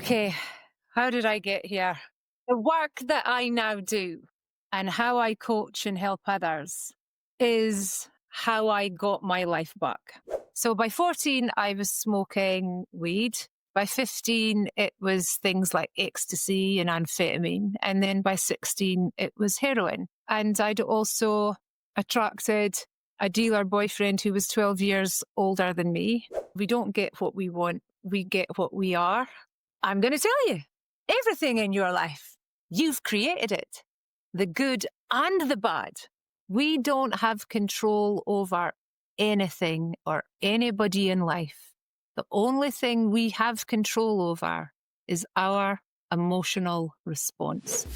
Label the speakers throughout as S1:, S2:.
S1: Okay, how did I get here? The work that I now do and how I coach and help others is how I got my life back. So by 14, I was smoking weed. By 15, it was things like ecstasy and amphetamine. And then by 16, it was heroin. And I'd also attracted a dealer boyfriend who was 12 years older than me. We don't get what we want, we get what we are. I'm going to tell you, everything in your life, you've created it, the good and the bad. We don't have control over anything or anybody in life. The only thing we have control over is our emotional response.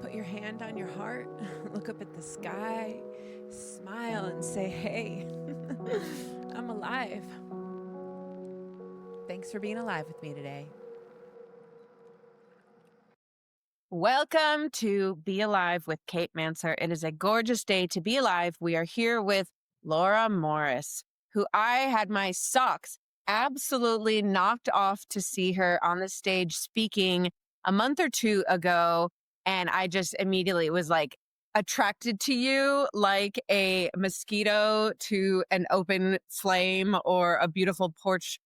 S2: Put your hand on your heart, look up at the sky, smile and say, hey, I'm alive. Thanks for being alive with me today. Welcome to Be Alive with Kate Manser. It is a gorgeous day to be alive. We are here with Laura Morrice, who I had my socks absolutely knocked off to see her on the stage speaking a month or two ago. And I just immediately was like attracted to you like a mosquito to an open flame or a beautiful porch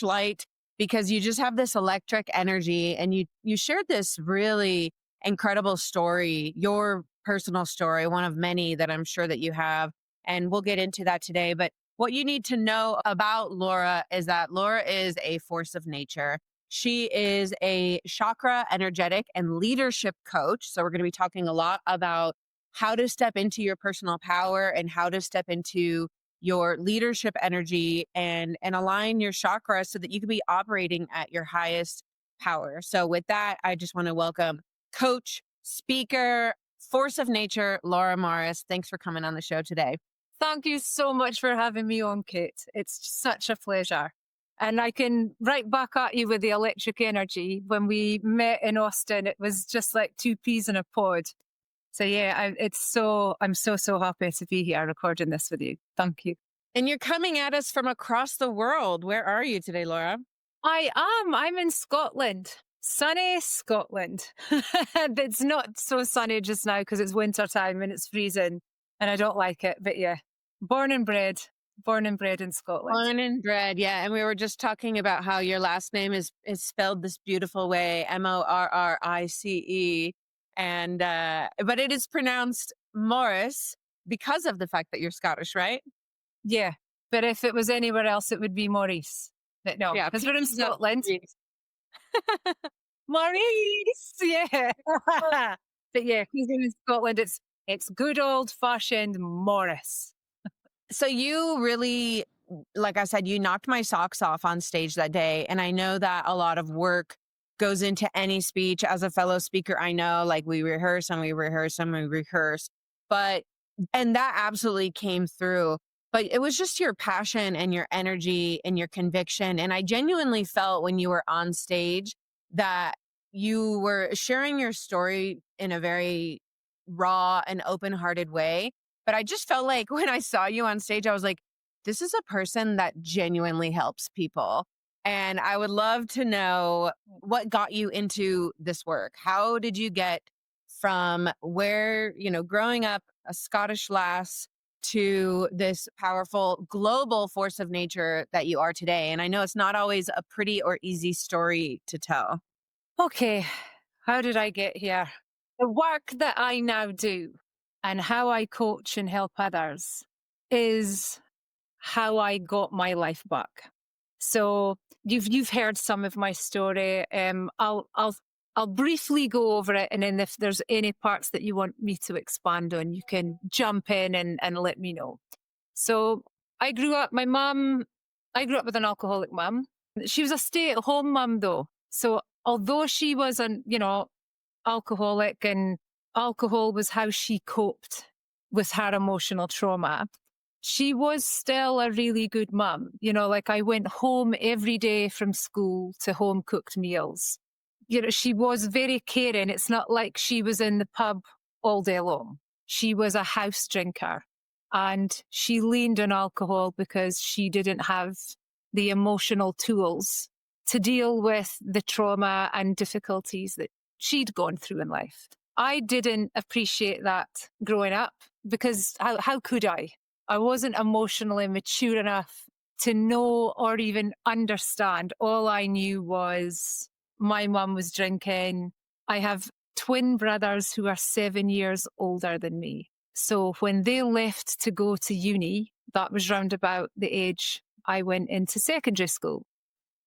S2: light, because you just have this electric energy. And you shared this really incredible story, your personal story, one of many that I'm sure that you have. And we'll get into that today. But what you need to know about Laura is that Laura is a force of nature. She is a chakra, energetic, and leadership coach. So we're going to be talking a lot about how to step into your personal power and how to step into your leadership energy and align your chakras so that you can be operating at your highest power. So with that, I just want to welcome coach, speaker, force of nature, Laura Morrice. Thanks for coming on the show today.
S1: Thank you so much for having me on, Kate. It's such a pleasure. And I can right back at you with the electric energy. When we met in Austin, it was just like two peas in a pod. So yeah, I'm so happy to be here recording this with you. Thank you.
S2: And you're coming at us from across the world. Where are you today, Laura?
S1: I'm in Scotland. Sunny Scotland. It's not so sunny just now because it's winter time and it's freezing and I don't like it. But yeah, born and bred in Scotland.
S2: Born and bred, yeah. And we were just talking about how your last name is spelled this beautiful way, Morrice. And but it is pronounced Morris because of the fact that you're Scottish, right?
S1: Yeah. But if it was anywhere else, it would be Maurice. But no,
S2: Yeah,
S1: because we're in Scotland. Maurice, yeah. But yeah, because we're in Scotland, it's good old fashioned Morris.
S2: So you really, like I said, you knocked my socks off on stage that day. And I know that a lot of work goes into any speech. As a fellow speaker, I know like we rehearse and we rehearse and we rehearse. And that absolutely came through. But it was just your passion and your energy and your conviction. And I genuinely felt when you were on stage that you were sharing your story in a very raw and open-hearted way. But I just felt like when I saw you on stage, I was like, this is a person that genuinely helps people. And I would love to know what got you into this work. How did you get from where, growing up a Scottish lass to this powerful global force of nature that you are today? And I know it's not always a pretty or easy story to tell.
S1: Okay, how did I get here? The work that I now do and how I coach and help others is how I got my life back. So you've heard some of my story. I'll briefly go over it, and then if there's any parts that you want me to expand on, you can jump in and let me know. So I grew up with an alcoholic mum. She was a stay-at-home mum though. So although she was alcoholic and alcohol was how she coped with her emotional trauma, she was still a really good mum. Like I went home every day from school to home cooked meals. she was very caring. It's not like she was in the pub all day long. She was a house drinker, and she leaned on alcohol because she didn't have the emotional tools to deal with the trauma and difficulties that she'd gone through in life. I didn't appreciate that growing up because how could I? I wasn't emotionally mature enough to know or even understand. All I knew was my mum was drinking. I have twin brothers who are 7 years older than me. So when they left to go to uni, that was round about the age I went into secondary school.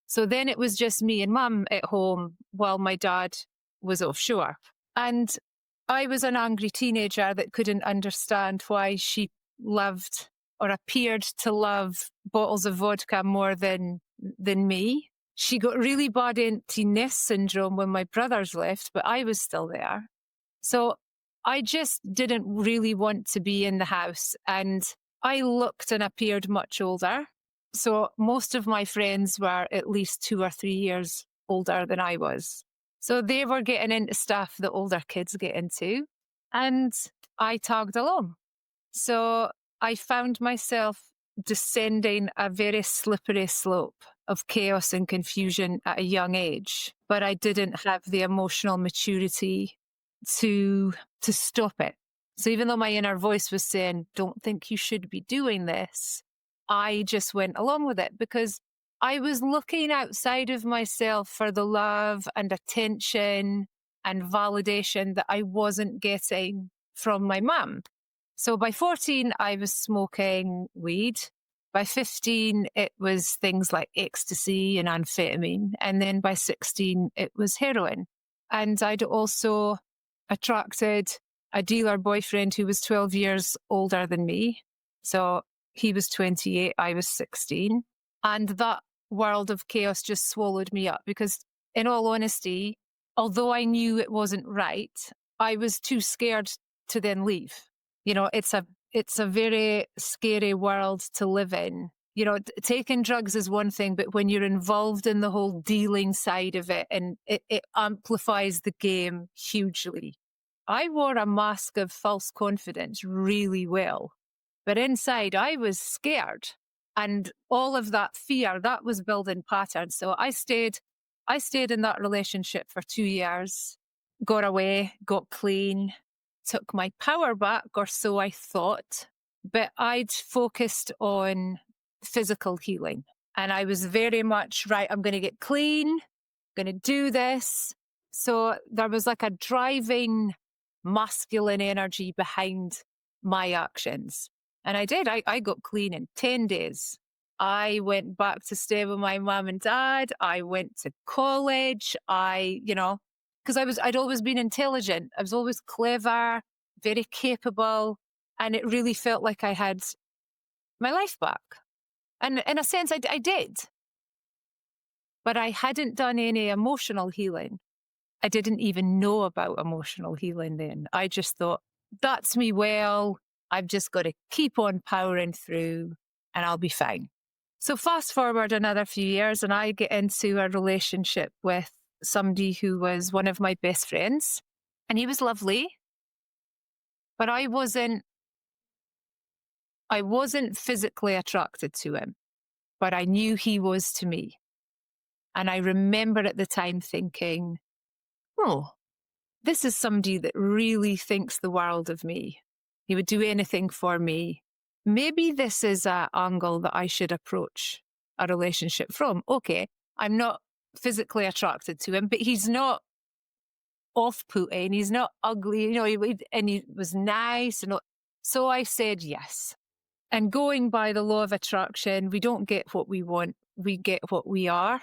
S1: So then it was just me and mum at home while my dad was offshore. And I was an angry teenager that couldn't understand why she loved or appeared to love bottles of vodka more than me. She got really bad empty nest syndrome when my brothers left, but I was still there. So I just didn't really want to be in the house. And I looked and appeared much older. So most of my friends were at least 2 or 3 years older than I was. So they were getting into stuff that older kids get into. And I tagged along. So I found myself descending a very slippery slope of chaos and confusion at a young age, but I didn't have the emotional maturity to stop it. So even though my inner voice was saying, don't think you should be doing this, I just went along with it because I was looking outside of myself for the love and attention and validation that I wasn't getting from my mum. So by 14, I was smoking weed. By 15, it was things like ecstasy and amphetamine. And then by 16, it was heroin. And I'd also attracted a dealer boyfriend who was 12 years older than me. So he was 28, I was 16. And that world of chaos just swallowed me up because, in all honesty, although I knew it wasn't right, I was too scared to then leave. It's a very scary world to live in. Taking drugs is one thing, but when you're involved in the whole dealing side of it, and it amplifies the game hugely. I wore a mask of false confidence really well, but inside I was scared. And all of that fear, that was building patterns. So I stayed in that relationship for 2 years, got away, got clean, took my power back, or so I thought. But I'd focused on physical healing. And I was very much, right, I'm going to get clean, I'm going to do this. So there was like a driving masculine energy behind my actions. And I did. I got clean in 10 days. I went back to stay with my mum and dad. I went to college. Because I'd always been intelligent. I was always clever, very capable. And it really felt like I had my life back. And in a sense, I did. But I hadn't done any emotional healing. I didn't even know about emotional healing then. I just thought, that's me well. I've just got to keep on powering through and I'll be fine. So fast forward another few years and I get into a relationship with somebody who was one of my best friends, and he was lovely, but I wasn't physically attracted to him, but I knew he was to me. And I remember at the time thinking, oh, this is somebody that really thinks the world of me. He would do anything for me. Maybe this is an angle that I should approach a relationship from. Okay, I'm not physically attracted to him, but he's not off-putting. He's not ugly, and he was nice. So I said yes. And going by the law of attraction, we don't get what we want. We get what we are.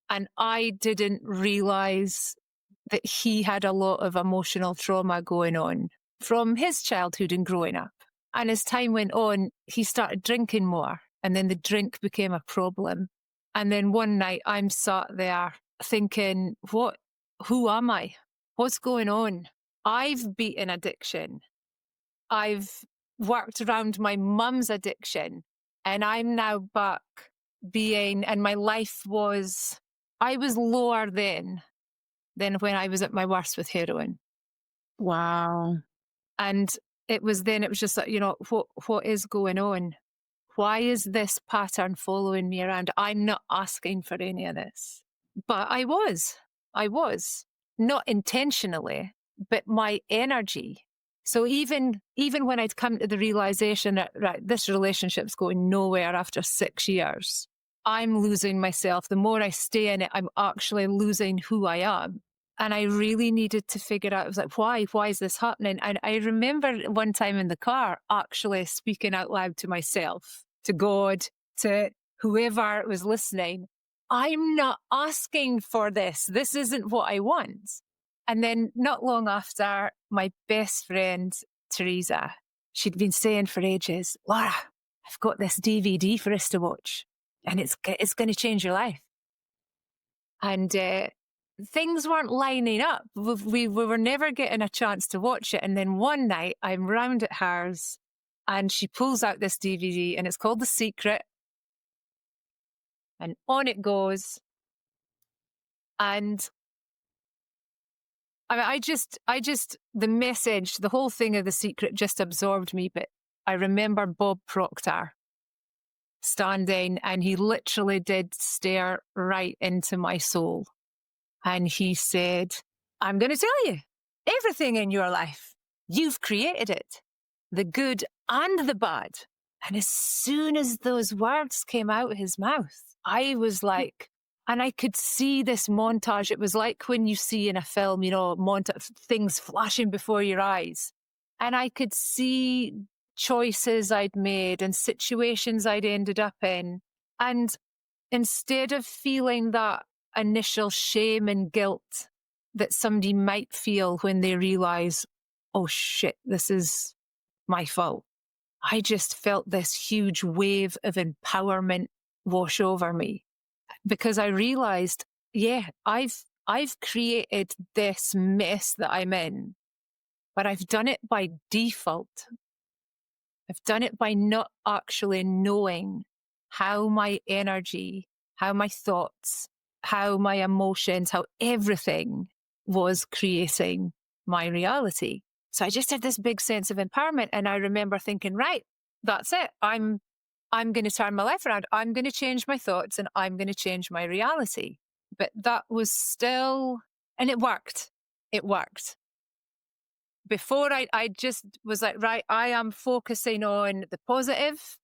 S1: And I didn't realize that he had a lot of emotional trauma going on from his childhood and growing up. And as time went on, he started drinking more. And then the drink became a problem. And then one night I'm sat there thinking, who am I? What's going on? I've beaten addiction. I've worked around my mum's addiction. And I'm now back and my life I was lower then than when I was at my worst with heroin.
S2: Wow.
S1: And it was just like, what is going on? Why is this pattern following me around? I'm not asking for any of this. But I was not intentionally, but my energy. So even when I'd come to the realization that, right, this relationship's going nowhere after 6 years, I'm losing myself. The more I stay in it, I'm actually losing who I am. And I really needed to figure out, I was like, why? Why is this happening? And I remember one time in the car actually speaking out loud to myself, to God, to whoever was listening. I'm not asking for this. This isn't what I want. And then not long after, my best friend, Teresa, she'd been saying for ages, Laura, I've got this DVD for us to watch and it's going to change your life. And things weren't lining up. We were never getting a chance to watch it. And then one night I'm round at hers and she pulls out this DVD and it's called The Secret. And on it goes. And I mean, the message, the whole thing of The Secret just absorbed me. But I remember Bob Proctor standing and he literally did stare right into my soul. And he said, I'm going to tell you everything in your life. You've created it, the good and the bad. And as soon as those words came out of his mouth, I was like, and I could see this montage. It was like when you see in a film, things flashing before your eyes. And I could see choices I'd made and situations I'd ended up in. And instead of feeling that initial shame and guilt that somebody might feel when they realize, oh shit, this is my fault, I just felt this huge wave of empowerment wash over me because I realized, yeah, I've created this mess that I'm in, but I've done it by default. I've done it by not actually knowing how my energy, how my thoughts, how my emotions, how everything was creating my reality. So I just had this big sense of empowerment. And I remember thinking, right, that's it. I'm going to turn my life around. I'm going to change my thoughts and I'm going to change my reality. But that was still, and it worked. It worked. Before I just was like, right, I am focusing on the positive.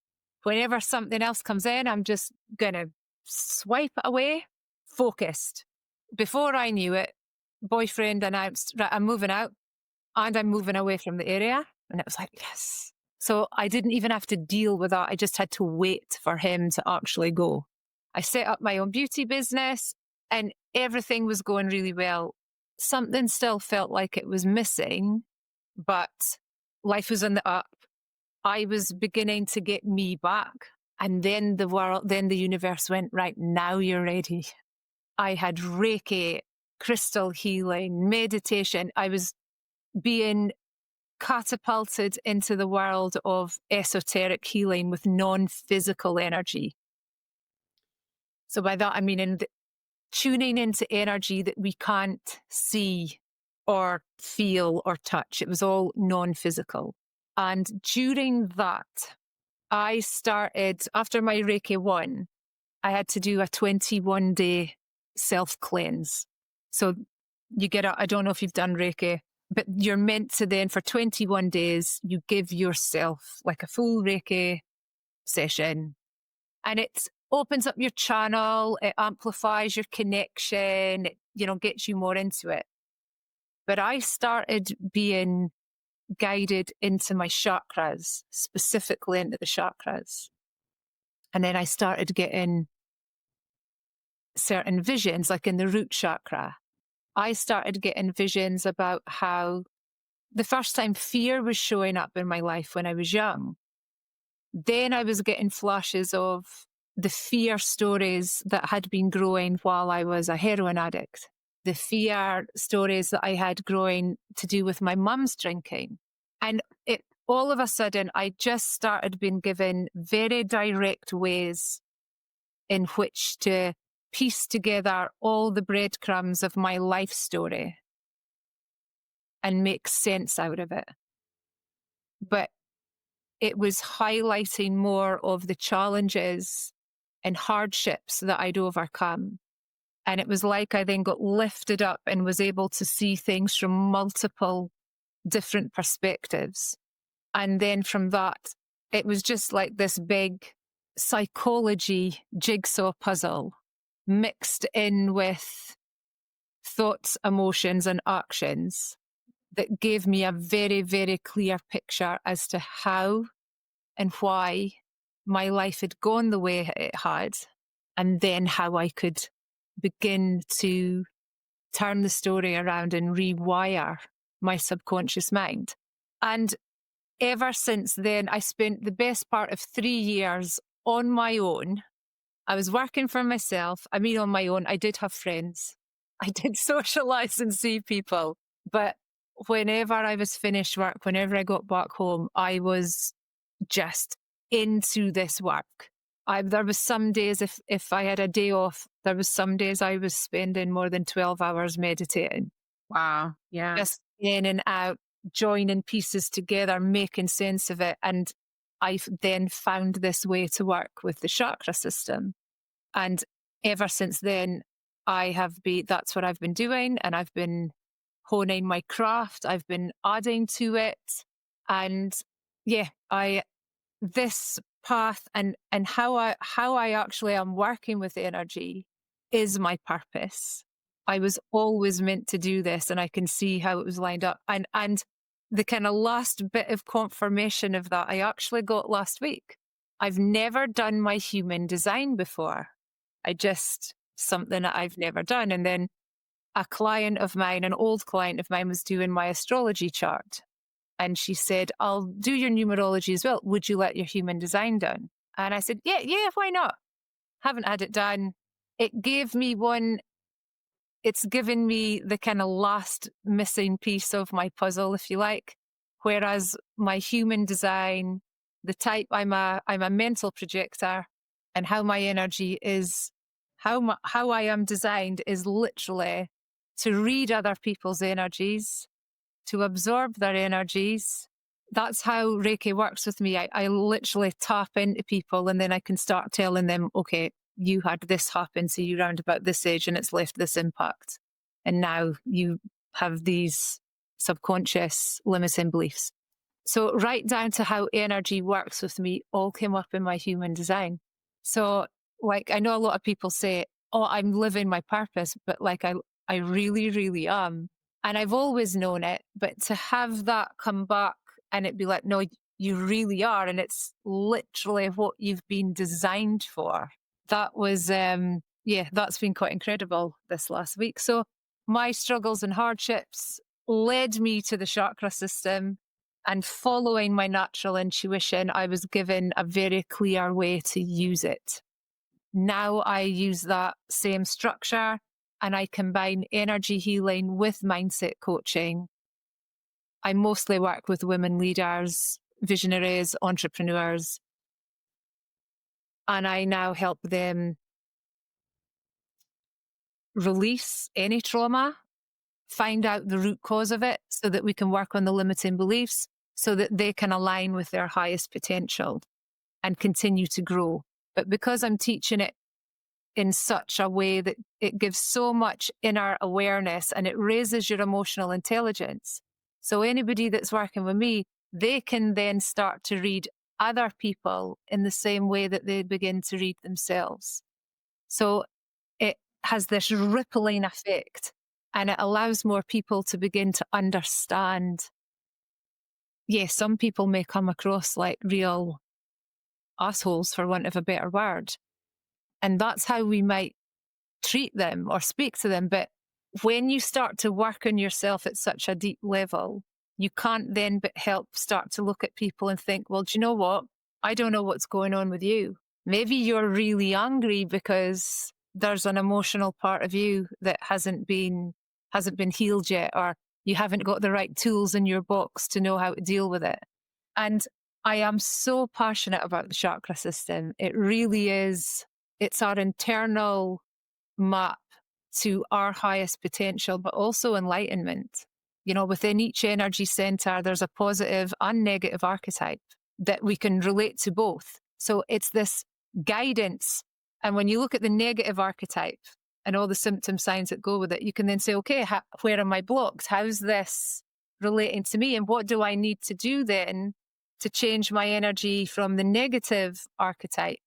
S1: Whenever something else comes in, I'm just going to swipe it away, focused. Before I knew it, boyfriend announced, right, I'm moving out and I'm moving away from the area. And it was like, yes. So I didn't even have to deal with that. I just had to wait for him to actually go. I set up my own beauty business and everything was going really well. Something still felt like it was missing, but life was on the up. I was beginning to get me back. And then the universe went, right, now you're ready. I had Reiki, crystal healing, meditation. I was being catapulted into the world of esoteric healing with non-physical energy. So by that, I mean tuning into energy that we can't see or feel or touch. It was all non-physical. And during that, I started, after my Reiki 1, I had to do a 21-day self-cleanse. So you I don't know if you've done Reiki, but you're meant to then, for 21 days, you give yourself like a full Reiki session. And it opens up your channel, it amplifies your connection, it, gets you more into it. But I started being guided into my chakras, specifically into the chakras. And then I started getting certain visions, like in the root chakra. I started getting visions about how the first time fear was showing up in my life when I was young. Then I was getting flashes of the fear stories that had been growing while I was a heroin addict, the fear stories that I had growing to do with my mum's drinking. And all of a sudden, I just started being given very direct ways in which to piece together all the breadcrumbs of my life story and make sense out of it. But it was highlighting more of the challenges and hardships that I'd overcome. And it was like I then got lifted up and was able to see things from multiple different perspectives. And then from that, it was just like this big psychology jigsaw puzzle mixed in with thoughts, emotions, and actions that gave me a very, very clear picture as to how and why my life had gone the way it had, and then how I could begin to turn the story around and rewire my subconscious mind. And ever since then, I spent the best part of 3 years on my own. I was working for myself. I mean, on my own, I did have friends. I did socialize and see people. But whenever I was finished work, whenever I got back home, I was just into this work. There was some days, if I had a day off, there was some days I was spending more than 12 hours meditating.
S2: Wow. Yeah.
S1: Just in and out, joining pieces together, making sense of it. And I've then found this way to work with the chakra system. And ever since then, that's what I've been doing. And I've been honing my craft. I've been adding to it. And yeah, this path and how I actually am working with energy is my purpose. I was always meant to do this, and I can see how it was lined up. And the kind of last bit of confirmation of that I actually got last week. I've never done my human design before. Something that I've never done. And then a client of mine, an old client of mine, was doing my astrology chart. And she said, I'll do your numerology as well. Would you let your human design done? And I said, yeah, why not? Haven't had it done. It's given me the kind of last missing piece of my puzzle, if you like. Whereas my human design, the type, I'm a mental projector, and how my energy is, how I am designed is literally to read other people's energies, to absorb their energies. That's how Reiki works with me. I literally tap into people, and then I can start telling them, okay, you had this happen to you round about this age and it's left this impact. And now you have these subconscious limiting beliefs. So right down to how energy works with me all came up in my human design. So like, I know a lot of people say, oh, I'm living my purpose, but like I really, really am. And I've always known it, but to have that come back and it be like, no, you really are. And it's literally what you've been designed for. That was, that's been quite incredible this last week. So my struggles and hardships led me to the chakra system, and following my natural intuition, I was given a very clear way to use it. Now I use that same structure, and I combine energy healing with mindset coaching. I mostly work with women leaders, visionaries, entrepreneurs, and I now help them release any trauma, find out the root cause of it so that we can work on the limiting beliefs so that they can align with their highest potential and continue to grow. But because I'm teaching it in such a way that it gives so much inner awareness and it raises your emotional intelligence. So anybody that's working with me, they can then start to read other people in the same way that they begin to read themselves. So it has this rippling effect, and it allows more people to begin to understand. Yes, some people may come across like real assholes, for want of a better word. And that's how we might treat them or speak to them. But when you start to work on yourself at such a deep level, you can't then but help start to look at people and think, well, do you know what? I don't know what's going on with you. Maybe you're really angry because there's an emotional part of you that hasn't been healed yet, or you haven't got the right tools in your box to know how to deal with it. And I am so passionate about the chakra system. It really is. It's our internal map to our highest potential, but also enlightenment. Within each energy center, there's a positive and negative archetype that we can relate to both. So it's this guidance. And when you look at the negative archetype and all the symptom signs that go with it, you can then say, okay, where are my blocks? How's this relating to me? And what do I need to do then to change my energy from the negative archetype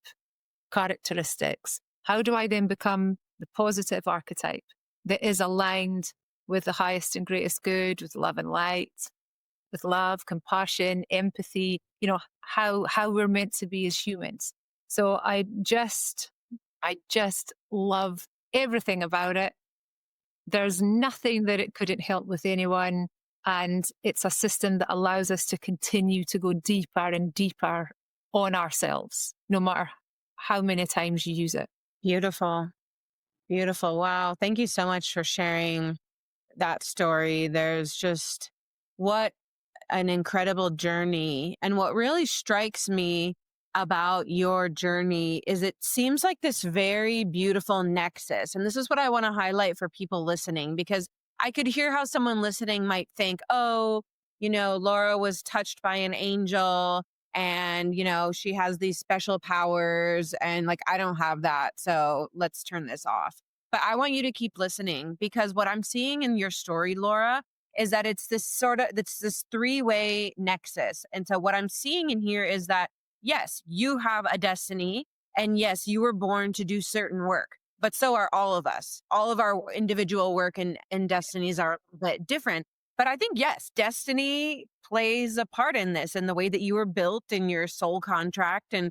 S1: characteristics? How do I then become the positive archetype that is aligned with the highest and greatest good, with love and light, with love, compassion, empathy, how we're meant to be as humans. So I just love everything about it. There's nothing that it couldn't help with anyone. And it's a system that allows us to continue to go deeper and deeper on ourselves, no matter how many times you use it.
S2: Beautiful. Beautiful. Wow. Thank you so much for sharing that story. There's just what an incredible journey. And what really strikes me about your journey is it seems like this very beautiful nexus. And this is what I want to highlight for people listening, because I could hear how someone listening might think, oh, Laura was touched by an angel and, she has these special powers and like, I don't have that. So let's turn this off. But I want you to keep listening, because what I'm seeing in your story, Laura, is that it's this three-way nexus. And so what I'm seeing in here is that, yes, you have a destiny, and yes, you were born to do certain work, but so are all of us. All of our individual work and destinies are a bit different. But I think, yes, destiny plays a part in this, and the way that you were built in your soul contract and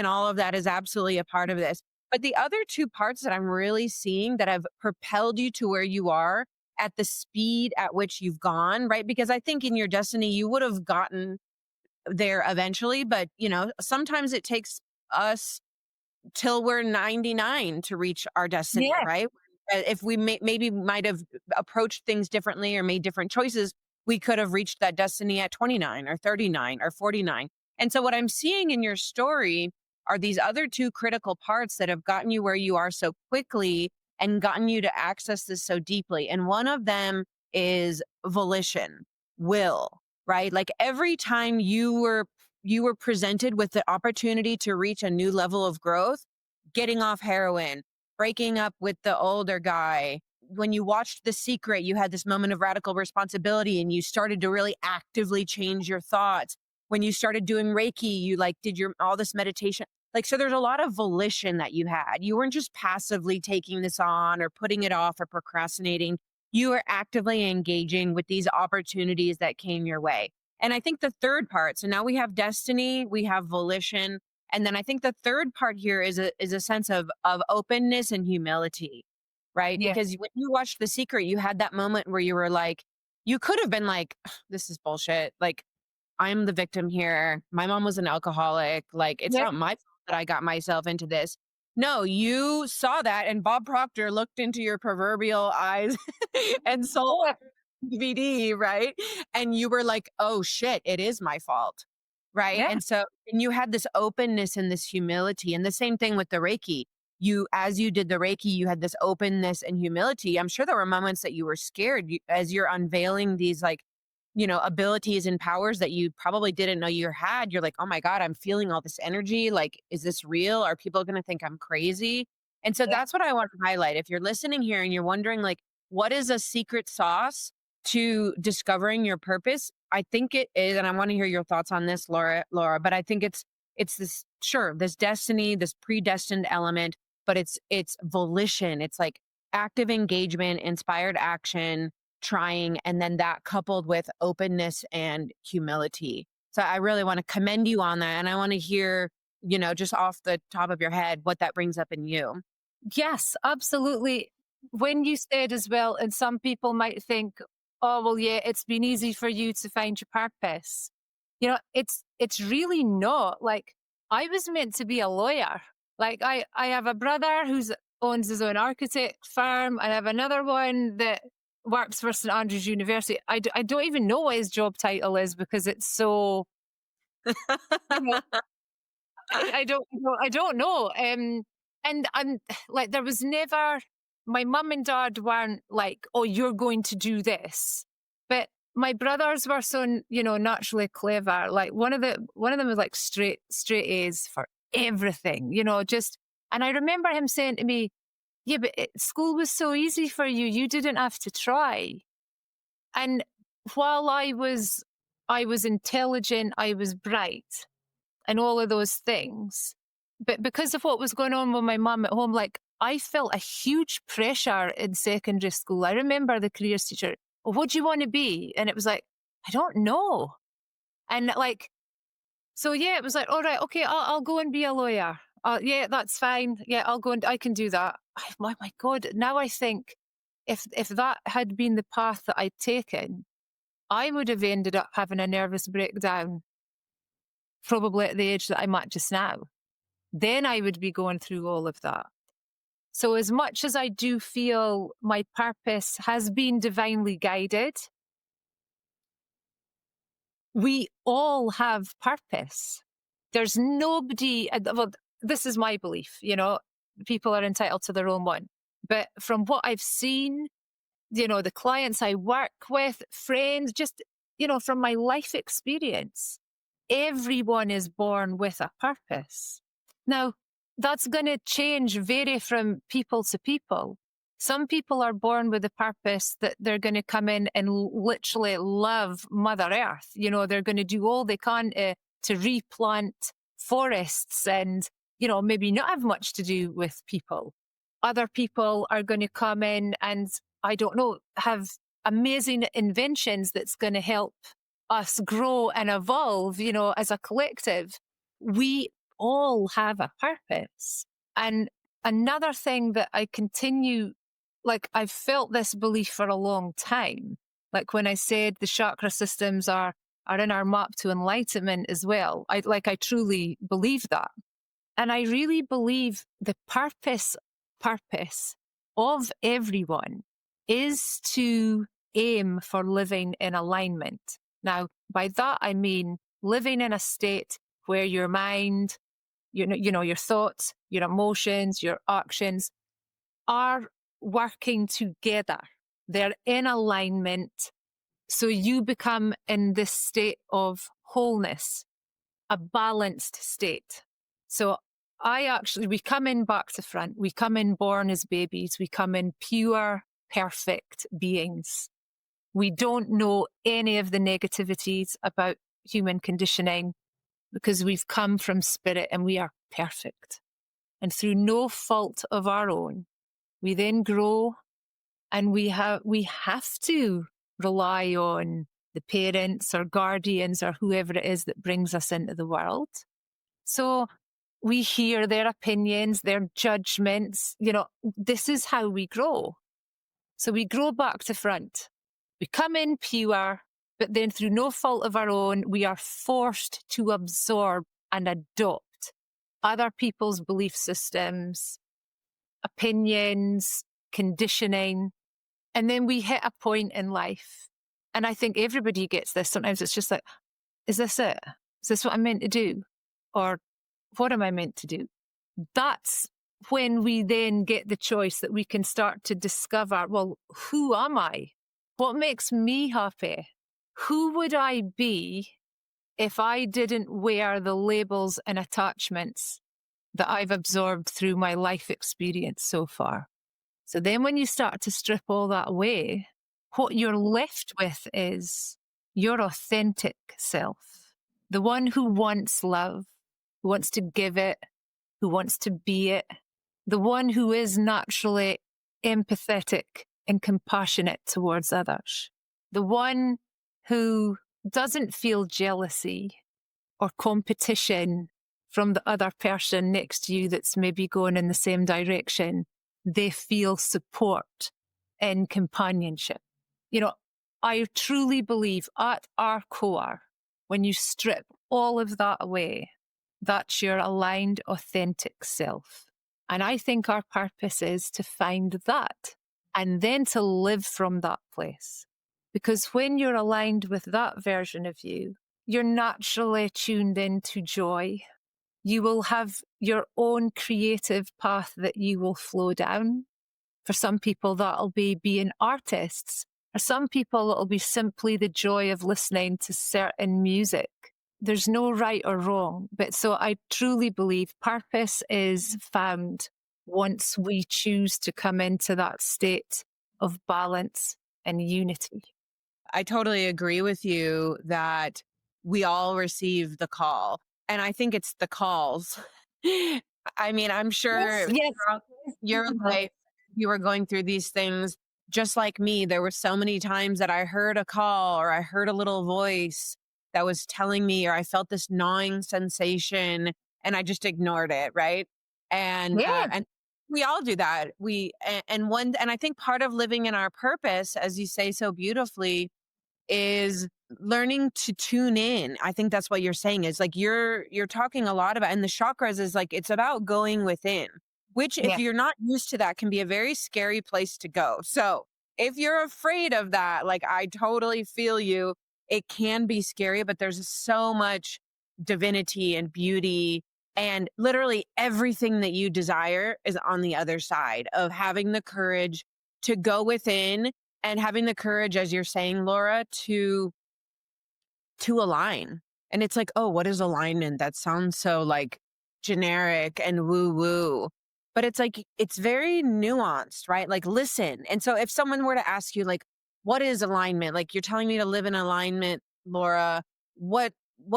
S2: all of that is absolutely a part of this. But the other two parts that I'm really seeing that have propelled you to where you are at the speed at which you've gone, right? Because I think in your destiny, you would have gotten there eventually, but sometimes it takes us till we're 99 to reach our destiny,
S1: Yeah.
S2: right? If we maybe might have approached things differently or made different choices, we could have reached that destiny at 29 or 39 or 49. And so what I'm seeing in your story are these other two critical parts that have gotten you where you are so quickly and gotten you to access this so deeply. And one of them is volition, will, right? Like every time you were presented with the opportunity to reach a new level of growth, getting off heroin, breaking up with the older guy. When you watched The Secret, you had this moment of radical responsibility and you started to really actively change your thoughts. When you started doing Reiki, you like did your all this meditation. Like, so there's a lot of volition that you had. You weren't just passively taking this on or putting it off or procrastinating. You were actively engaging with these opportunities that came your way. And I think the third part, so now we have destiny, we have volition, and then I think the third part here is a sense of openness and humility, right?
S1: Yeah.
S2: Because when you watched The Secret, you had that moment where you were like, you could have been like, "Ugh, this is bullshit. Like, I'm the victim here. My mom was an alcoholic. Like, it's
S1: Yeah.
S2: not my fault that I got myself into this." No, you saw that, and Bob Proctor looked into your proverbial eyes and sold
S1: Yeah.
S2: DVD, right? And you were like, "Oh shit, it is my fault." Right?
S1: Yeah.
S2: And you had this openness and this humility, and the same thing with the Reiki. As you did the Reiki, you had this openness and humility. I'm sure there were moments that you were scared as you're unveiling these like, abilities and powers that you probably didn't know you had. You're like, "Oh my God, I'm feeling all this energy. Like, is this real? Are people going to think I'm crazy?" And so
S1: Yeah.
S2: that's what I want to highlight. If you're listening here and you're wondering like, what is a secret sauce to discovering your purpose? I think it is, and I want to hear your thoughts on this, Laura, but I think it's this, sure, this destiny, this predestined element, but it's volition. It's like active engagement, inspired action, trying, and then that coupled with openness and humility. So I really want to commend you on that. And I want to hear, just off the top of your head, what that brings up in you.
S1: Yes, absolutely. When you said as well, and some people might think, oh, well, yeah, it's been easy for you to find your purpose. It's really not. Like, I was meant to be a lawyer. Like, I have a brother who's owns his own architect firm. I have another one that works for St Andrews University. I don't even know what his job title is because it's so, you know, I don't know. And I'm like, there was never. my mum and dad weren't like, oh, you're going to do this. But my brothers were so, naturally clever. Like one of them was like straight A's for everything, just, and I remember him saying to me, yeah, but school was so easy for you. You didn't have to try. And while I was intelligent, I was bright and all of those things. But because of what was going on with my mum at home, like I felt a huge pressure in secondary school. I remember the careers teacher, well, what do you want to be? And it was like, I don't know. And like, so yeah, it was like, all right, okay, I'll go and be a lawyer. Yeah, that's fine. Yeah, I'll go and I can do that. My God, now I think if that had been the path that I'd taken, I would have ended up having a nervous breakdown, probably at the age that I'm at just now. Then I would be going through all of that. So, as much as I do feel my purpose has been divinely guided, we all have purpose. There's nobody, well, this is my belief, people are entitled to their own one. But from what I've seen, the clients I work with, friends, just, from my life experience, everyone is born with a purpose. Now, that's going to vary from people to people. Some people are born with a purpose that they're going to come in and literally love Mother Earth. They're going to do all they can to replant forests and, maybe not have much to do with people. Other people are going to come in and, I don't know, have amazing inventions that's going to help us grow and evolve, as a collective. We all have a purpose. And another thing that I continue, like I've felt this belief for a long time. Like when I said the chakra systems are in our map to enlightenment as well. I truly believe that. And I really believe the purpose of everyone is to aim for living in alignment. Now, by that, I mean living in a state where your mind, your thoughts, your emotions, your actions are working together. They're in alignment. So you become in this state of wholeness, a balanced state. So we come in back to front. We come in born as babies. We come in pure, perfect beings. We don't know any of the negativities about human conditioning because we've come from spirit and we are perfect. And through no fault of our own, we then grow and we have to rely on the parents or guardians or whoever it is that brings us into the world. So we hear their opinions, their judgments. This is how we grow. So we grow back to front. We come in pure, but then through no fault of our own, we are forced to absorb and adopt other people's belief systems, opinions, conditioning. And then we hit a point in life. And I think everybody gets this. Sometimes it's just like, is this it? Is this what I'm meant to do? Or what am I meant to do? That's when we then get the choice that we can start to discover, well, who am I? What makes me happy? Who would I be if I didn't wear the labels and attachments that I've absorbed through my life experience so far? So then when you start to strip all that away, what you're left with is your authentic self, the one who wants love, who wants to give it, who wants to be it, the one who is naturally empathetic and compassionate towards others, the one who doesn't feel jealousy or competition from the other person next to you that's maybe going in the same direction. They feel support and companionship. I truly believe at our core, when you strip all of that away, that's your aligned, authentic self. And I think our purpose is to find that and then to live from that place. Because when you're aligned with that version of you, you're naturally tuned into joy. You will have your own creative path that you will flow down. For some people, that'll be being artists. For some people, it'll be simply the joy of listening to certain music. There's no right or wrong. But so I truly believe purpose is found once we choose to come into that state of balance and unity.
S2: I totally agree with you that we all receive the call. And I think it's the calls. I mean, I'm
S1: Yes,
S2: sure
S1: yes.
S2: throughout your life, you were going through these things just like me. There were so many times that I heard a call or I heard a little voice that was telling me, or I felt this gnawing sensation and I just ignored it. Right.
S1: Yeah,
S2: And we all do that. And I think part of living in our purpose, as you say so beautifully, is learning to tune in. I think that's what you're saying is like you're talking a lot about, and the chakras is like it's about going within, which if
S1: yeah.
S2: you're not used to that can be a very scary place to go. So if you're afraid of that, like I totally feel you. It can be scary, but there's so much divinity and beauty and literally everything that you desire is on the other side of having the courage to go within and having the courage, as you're saying, Laura, to align. And it's like, oh, what is alignment? That sounds so like generic and woo woo. But it's like, it's very nuanced, right? Like, listen. And so if someone were to ask you, like, what is alignment? Like, you're telling me to live in alignment, Laura. What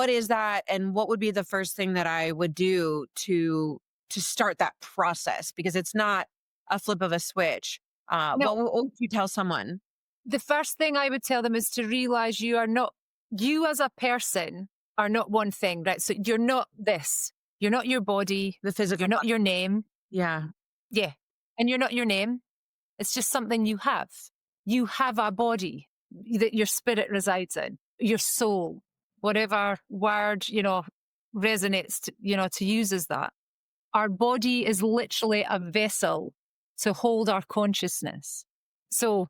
S2: is that? And what would be the first thing that I would do to start that process? Because it's not a flip of a switch.
S1: No,
S2: What would you tell someone?
S1: the first thing I would tell them is to realize you are not, you as a person are not one thing, right? So you're not this. You're not your body.
S2: The physical.
S1: You're not your name.
S2: Yeah.
S1: Yeah. And you're not your name. It's just something you have. You have a body that your spirit resides in, your soul, whatever word, resonates, to use as that. Our body is literally a vessel to hold our consciousness. So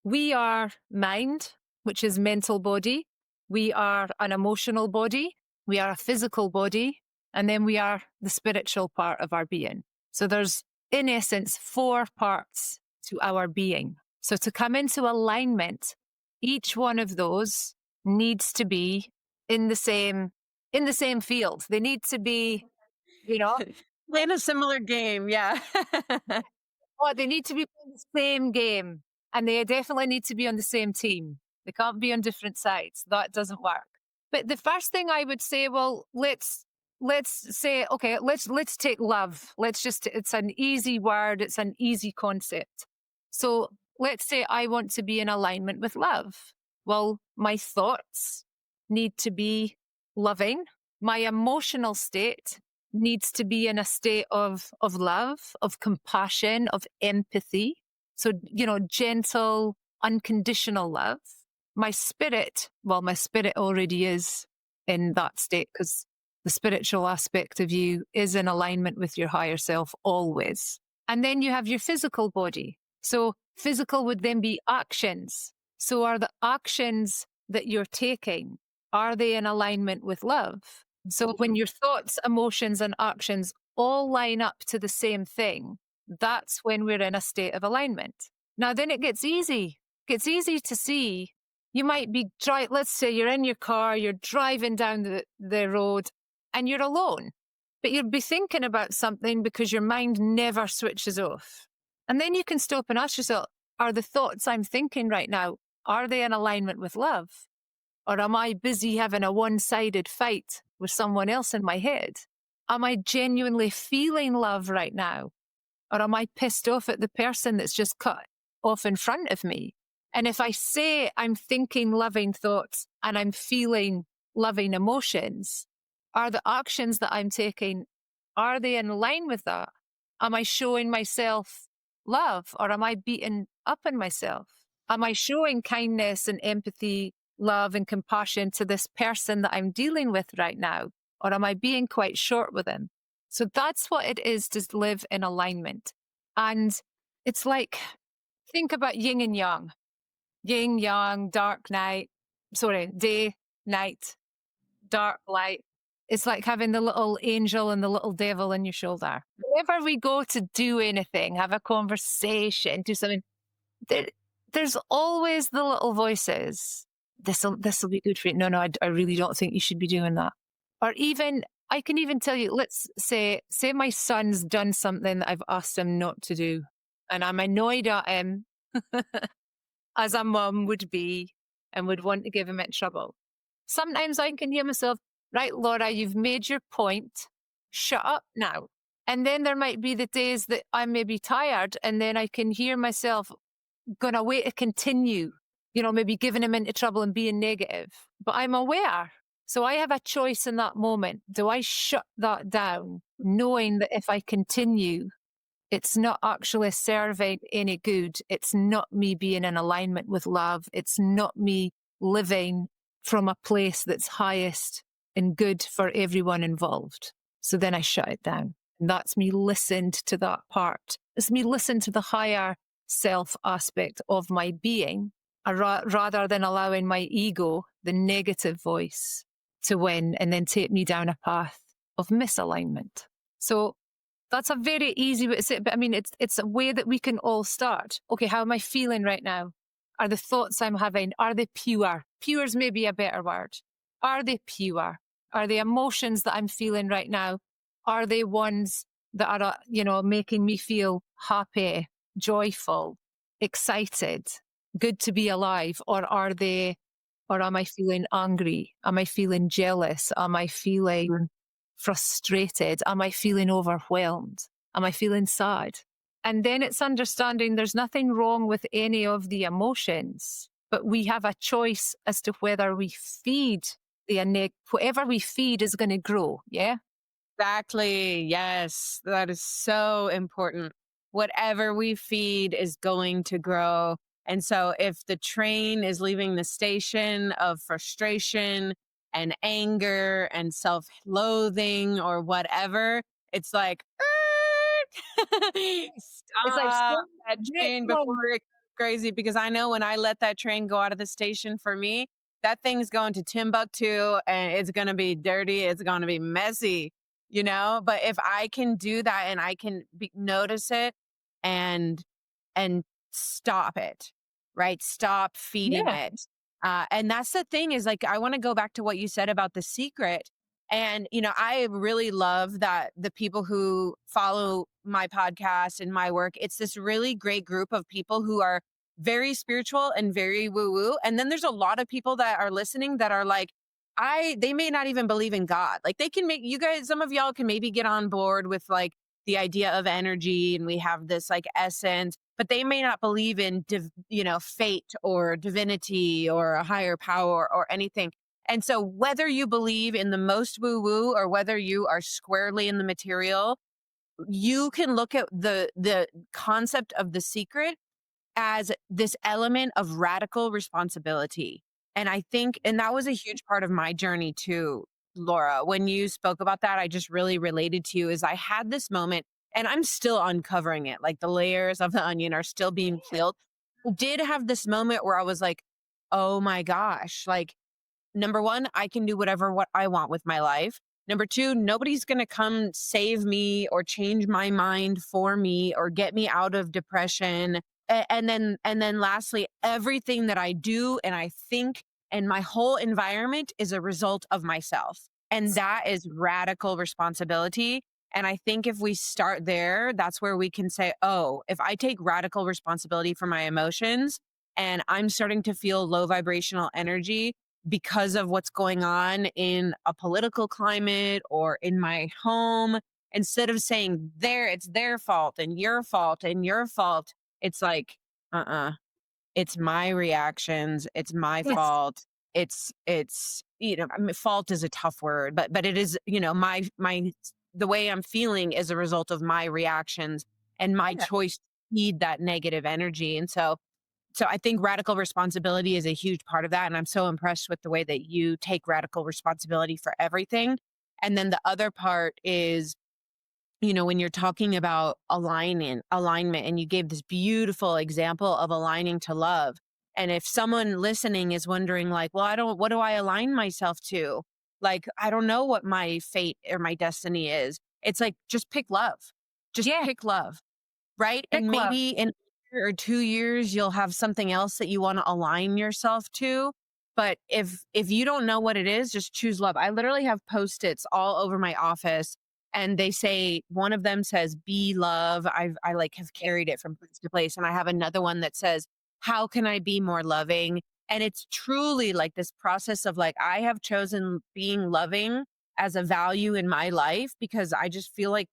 S1: we are mind, which is mental body. We are an emotional body. We are a physical body. And then we are the spiritual part of our being. So there's, in essence, 4 parts to our being. So to come into alignment, each one of those needs to be in the same field. They need to be, you know,
S2: Playing a similar game, yeah.
S1: oh, they need to be playing the same game, and they definitely need to be on the same team. They can't be on different sides. That doesn't work. But the first thing I would say, well, let's say, okay, let's take love. Let's just, it's an easy word, it's an easy concept. So let's say I want to be in alignment with love. Well, my thoughts need to be loving. My emotional state needs to be in a state of love, of compassion, of empathy. So, gentle, unconditional love. My spirit, well, my spirit already is in that state because the spiritual aspect of you is in alignment with your higher self always. And then you have your physical body. So physical would then be actions. So are the actions that you're taking, are they in alignment with love? So when your thoughts, emotions, and actions all line up to the same thing, that's when we're in a state of alignment. Now, then it gets easy. It gets easy to see. You might be let's say you're in your car, you're driving down the road, and you're alone. But you'll be thinking about something because your mind never switches off. And then you can stop and ask yourself, are the thoughts I'm thinking right now, are they in alignment with love? Or am I busy having a one-sided fight with someone else in my head? Am I genuinely feeling love right now? Or am I pissed off at the person that's just cut off in front of me? And if I say I'm thinking loving thoughts and I'm feeling loving emotions, are the actions that I'm taking, are they in line with that? Am I showing myself love or am I beating up on myself? Am I showing kindness and empathy, love and compassion to this person that I'm dealing with right now? Or am I being quite short with him? So that's what it is to live in alignment. And it's like, think about yin and yang. Yin, yang, dark, night, day, night, dark, light. It's like having the little angel and the little devil in your shoulder. Whenever we go to do anything, have a conversation, do something, there, there's always the little voices. This'll be good for you. No, no, I really don't think you should be doing that. Or even I can even tell you, let's say my son's done something that I've asked him not to do, and I'm annoyed at him, as a mum would be, and would want to give him in trouble. Sometimes I can hear myself, right, Laura, you've made your point. Shut up now. And then there might be the days that I may be tired, and then I can hear myself gonna wait to continue, maybe giving him into trouble and being negative. But I'm aware. So I have a choice in that moment. Do I shut that down, knowing that if I continue, it's not actually serving any good? It's not me being in alignment with love. It's not me living from a place that's highest and good for everyone involved. So then I shut it down. And that's me listened to that part. It's me listen to the higher self aspect of my being, rather than allowing my ego, the negative voice, to win and then take me down a path of misalignment. So that's a very easy way to say it, but I mean, it's a way that we can all start. Okay, how am I feeling right now? Are the thoughts I'm having, are they pure? Pure is maybe a better word. Are they pure? Are the emotions that I'm feeling right now, are they ones that are, making me feel happy, joyful, excited, good to be alive? Or am I feeling angry? Am I feeling jealous? Am I feeling frustrated? Am I feeling overwhelmed? Am I feeling sad? And then it's understanding there's nothing wrong with any of the emotions, but we have a choice as to whether we feed whatever we feed is going to grow. Yeah.
S2: Exactly. Yes. That is so important. Whatever we feed is going to grow. And so if the train is leaving the station of frustration and anger and self loathing or whatever, it's like,
S1: It's like,
S2: stop that
S1: get
S2: train
S1: home.
S2: before it goes crazy. Because I know when I let that train go out of the station for me, that thing's going to Timbuktu and it's going to be dirty. It's going to be messy, But if I can do that and I can notice it and, and stop it, right? Stop feeding
S1: Yeah.
S2: it. And that's the thing is like, I want to go back to what you said about the secret. And, I really love that the people who follow my podcast and my work, it's this really great group of people who are very spiritual and very woo woo. And then there's a lot of people that are listening that are like, they may not even believe in God. Like they can make you guys, some of y'all can maybe get on board with like the idea of energy and we have this like essence, but they may not believe in, fate or divinity or a higher power or anything. And so whether you believe in the most woo woo or whether you are squarely in the material, you can look at the concept of the secret as this element of radical responsibility. And I think, and that was a huge part of my journey too, Laura. When you spoke about that, I just really related to you is I had this moment and I'm still uncovering it. Like the layers of the onion are still being peeled. Did have this moment where I was like, oh my gosh, like number one, I can do what I want with my life. Number two, nobody's going to come save me or change my mind for me or get me out of depression. And then lastly, everything that I do and I think and my whole environment is a result of myself. And that is radical responsibility. And I think if we start there, that's where we can say, oh, if I take radical responsibility for my emotions and I'm starting to feel low vibrational energy, because of what's going on in a political climate or in my home, instead of saying it's their fault and your fault and your fault, it's like, it's my reactions, it's my
S1: Yes.
S2: fault. I mean, fault is a tough word, but it is, my the way I'm feeling is a result of my reactions and my
S1: Yeah.
S2: choice to feed that negative energy. And so I think radical responsibility is a huge part of that. And I'm so impressed with the way that you take radical responsibility for everything. And then the other part is, when you're talking about alignment, and you gave this beautiful example of aligning to love. And if someone listening is wondering like, well, what do I align myself to? like, I don't know what my fate or my destiny is. It's like, just pick love. Just
S1: Yeah,
S2: pick love. Right?
S1: pick
S2: And
S1: love.
S2: maybe in a year or 2 years, you'll have something else that you wanna align yourself to. But if you don't know what it is, just choose love. I literally have Post-its all over my office, and they say one of them says, "Be love." I, like, have carried it from place to place, and I have another one that says, "How can I be more loving?" And it's truly, like, this process of, like, I have chosen being loving as a value in my life because I just feel like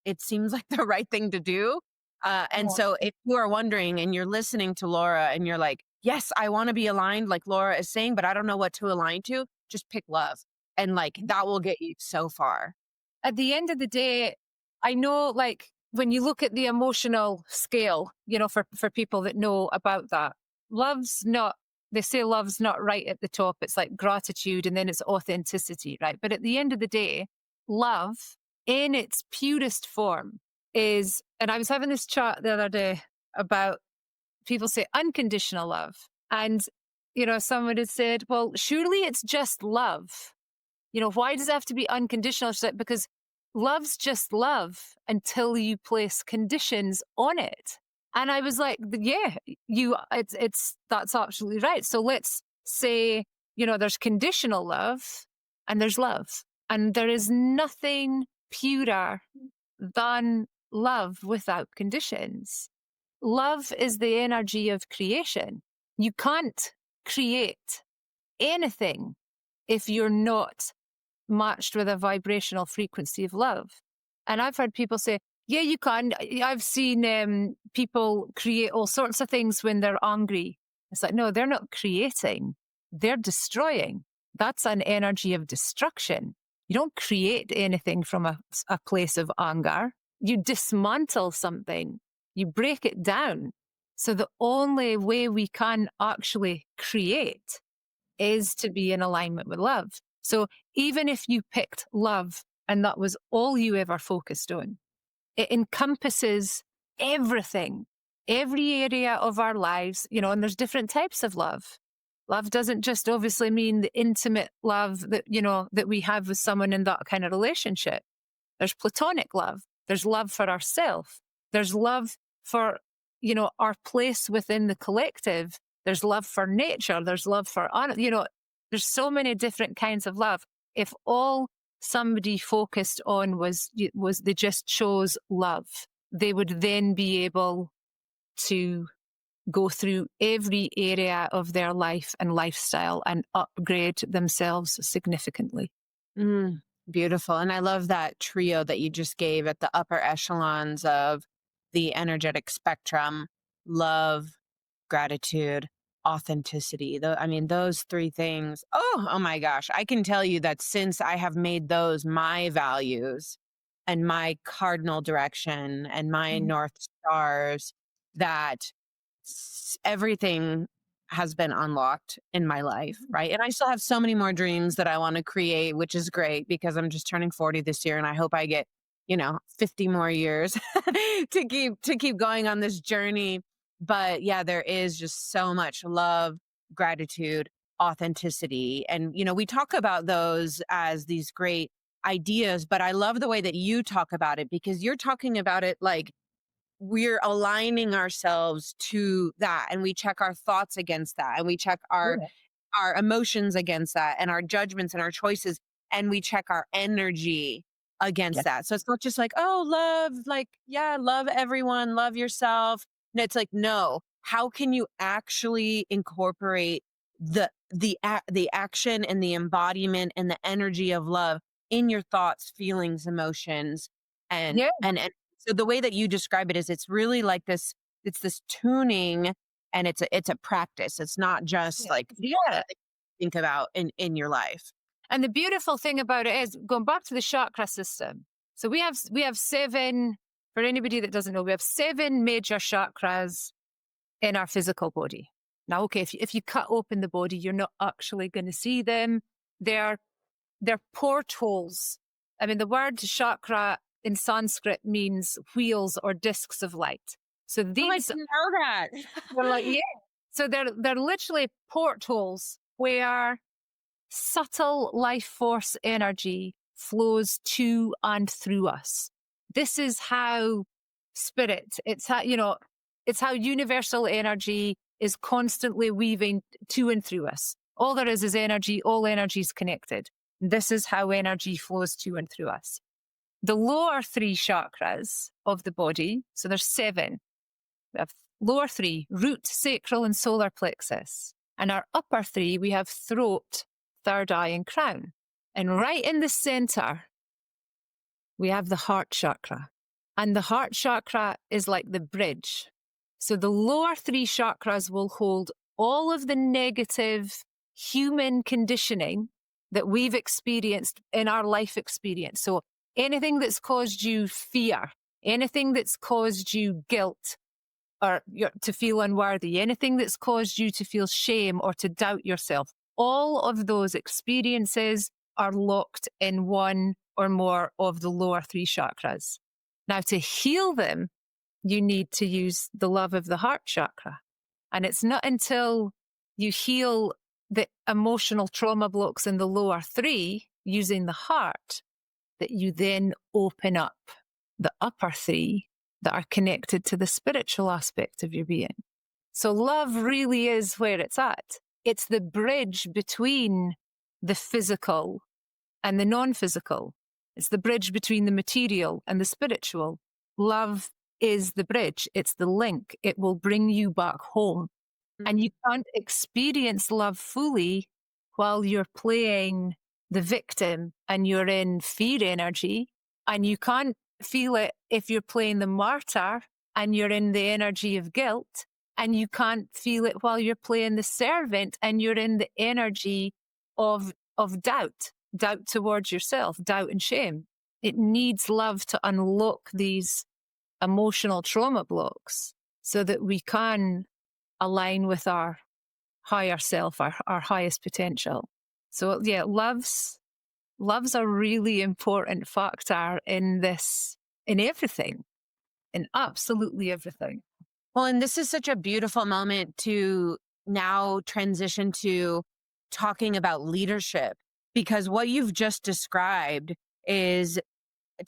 S2: it seems like the right thing to do. And
S1: Yeah.
S2: so if you are wondering and you're listening to Laura and you're like, yes, I want to be aligned, like Laura is saying, but I don't know what to align to, just pick love. And like that will get you so far.
S1: At the end of the day, I know, like, when you look at the emotional scale, for people that know about that, love's not, they say love's not right at the top. It's like gratitude and then it's authenticity, right? But at the end of the day, love in its purest form is, and I was having this chat the other day about people say unconditional love. And, someone had said, well, surely it's just love. Why does it have to be unconditional? She's like, because love's just love until you place conditions on it. And I was like, yeah, that's absolutely right. So let's say, there's conditional love and there's love. And there is nothing purer than love without conditions. Love is the energy of creation. You can't create anything if you're not matched with a vibrational frequency of love. And I've heard people say, yeah, you can. I've seen people create all sorts of things when they're angry. It's like, no, they're not creating, they're destroying. That's an energy of destruction. You don't create anything from a place of anger. You dismantle something, you break it down. So the only way we can actually create is to be in alignment with love. So even if you picked love and that was all you ever focused on, it encompasses everything, every area of our lives, and there's different types of love. Love doesn't just obviously mean the intimate love that we have with someone in that kind of relationship. There's platonic love. There's love for ourselves. There's love for, our place within the collective. There's love for nature. There's love for, there's so many different kinds of love. If all somebody focused on was they just chose love, they would then be able to go through every area of their life and lifestyle and upgrade themselves significantly.
S2: Mm, beautiful. And I love that trio that you just gave at the upper echelons of the energetic spectrum: love, gratitude, authenticity. I mean, those three things. Oh my gosh. I can tell you that since I have made those my values and my cardinal direction and my
S1: Mhm.
S2: North Stars, that everything has been unlocked in my life, right? And I still have so many more dreams that I want to create, which is great because I'm just turning 40 this year and I hope I get, 50 more years to keep going on this journey. But yeah, there is just so much love, gratitude, authenticity. And we talk about those as these great ideas, but I love the way that you talk about it because you're talking about it like we're aligning ourselves to that, and we check our thoughts against that, and we check
S1: Yeah.
S2: our emotions against that, and our judgments and our choices, and we check our energy
S1: Yeah.
S2: against that. So it's not just like, oh, love, like, yeah, love everyone, love yourself. And it's like, no, how can you actually incorporate the action and the embodiment and the energy of love in your thoughts, feelings, emotions, and
S1: Yeah.
S2: so the way that you describe it is it's really like this, it's this tuning, and it's a practice. It's not just like
S1: Yeah.
S2: something you think about in your life.
S1: And the beautiful thing about it is going back to the chakra system. So we have seven, for anybody that doesn't know, we have seven major chakras in our physical body. Now, okay, if you cut open the body, you're not actually going to see them. They're they're portholes. I mean, the word chakra in Sanskrit means wheels or discs of light. So
S2: Oh, I
S1: these
S2: didn't know that.
S1: are like, yeah. So they're literally portholes where subtle life force energy flows to and through us. This is how spirit, it's how, it's how universal energy is constantly weaving to and through us. All there is energy, all energy is connected. This is how energy flows to and through us. The lower three chakras of the body, so there's 7. We have lower 3, root, sacral, and solar plexus. And our upper 3, we have throat, third eye, and crown. And right in the center, we have the heart chakra. And the heart chakra is like the bridge. So the lower 3 chakras will hold all of the negative human conditioning that we've experienced in our life experience. So anything that's caused you fear, anything that's caused you guilt, or to feel unworthy, anything that's caused you to feel shame or to doubt yourself, all of those experiences are locked in one or more of the lower 3 chakras. Now, to heal them, you need to use the love of the heart chakra. And it's not until you heal the emotional trauma blocks in the lower 3 using the heart that you then open up the upper 3 that are connected to the spiritual aspect of your being. So love really is where it's at. It's the bridge between the physical and the non-physical. It's the bridge between the material and the spiritual. Love is the bridge. It's the link. It will bring you back home. And you can't experience love fully while you're playing the victim and you're in fear energy. And you can't feel it if you're playing the martyr and you're in the energy of guilt. And you can't feel it while you're playing the servant and you're in the energy of doubt towards yourself, doubt and shame. It needs love to unlock these emotional trauma blocks so that we can align with our higher self, our highest potential. So yeah, love's a really important factor in this, in everything, in absolutely everything.
S2: Well, and this is such a beautiful moment to now transition to talking about leadership, because what you've just described is,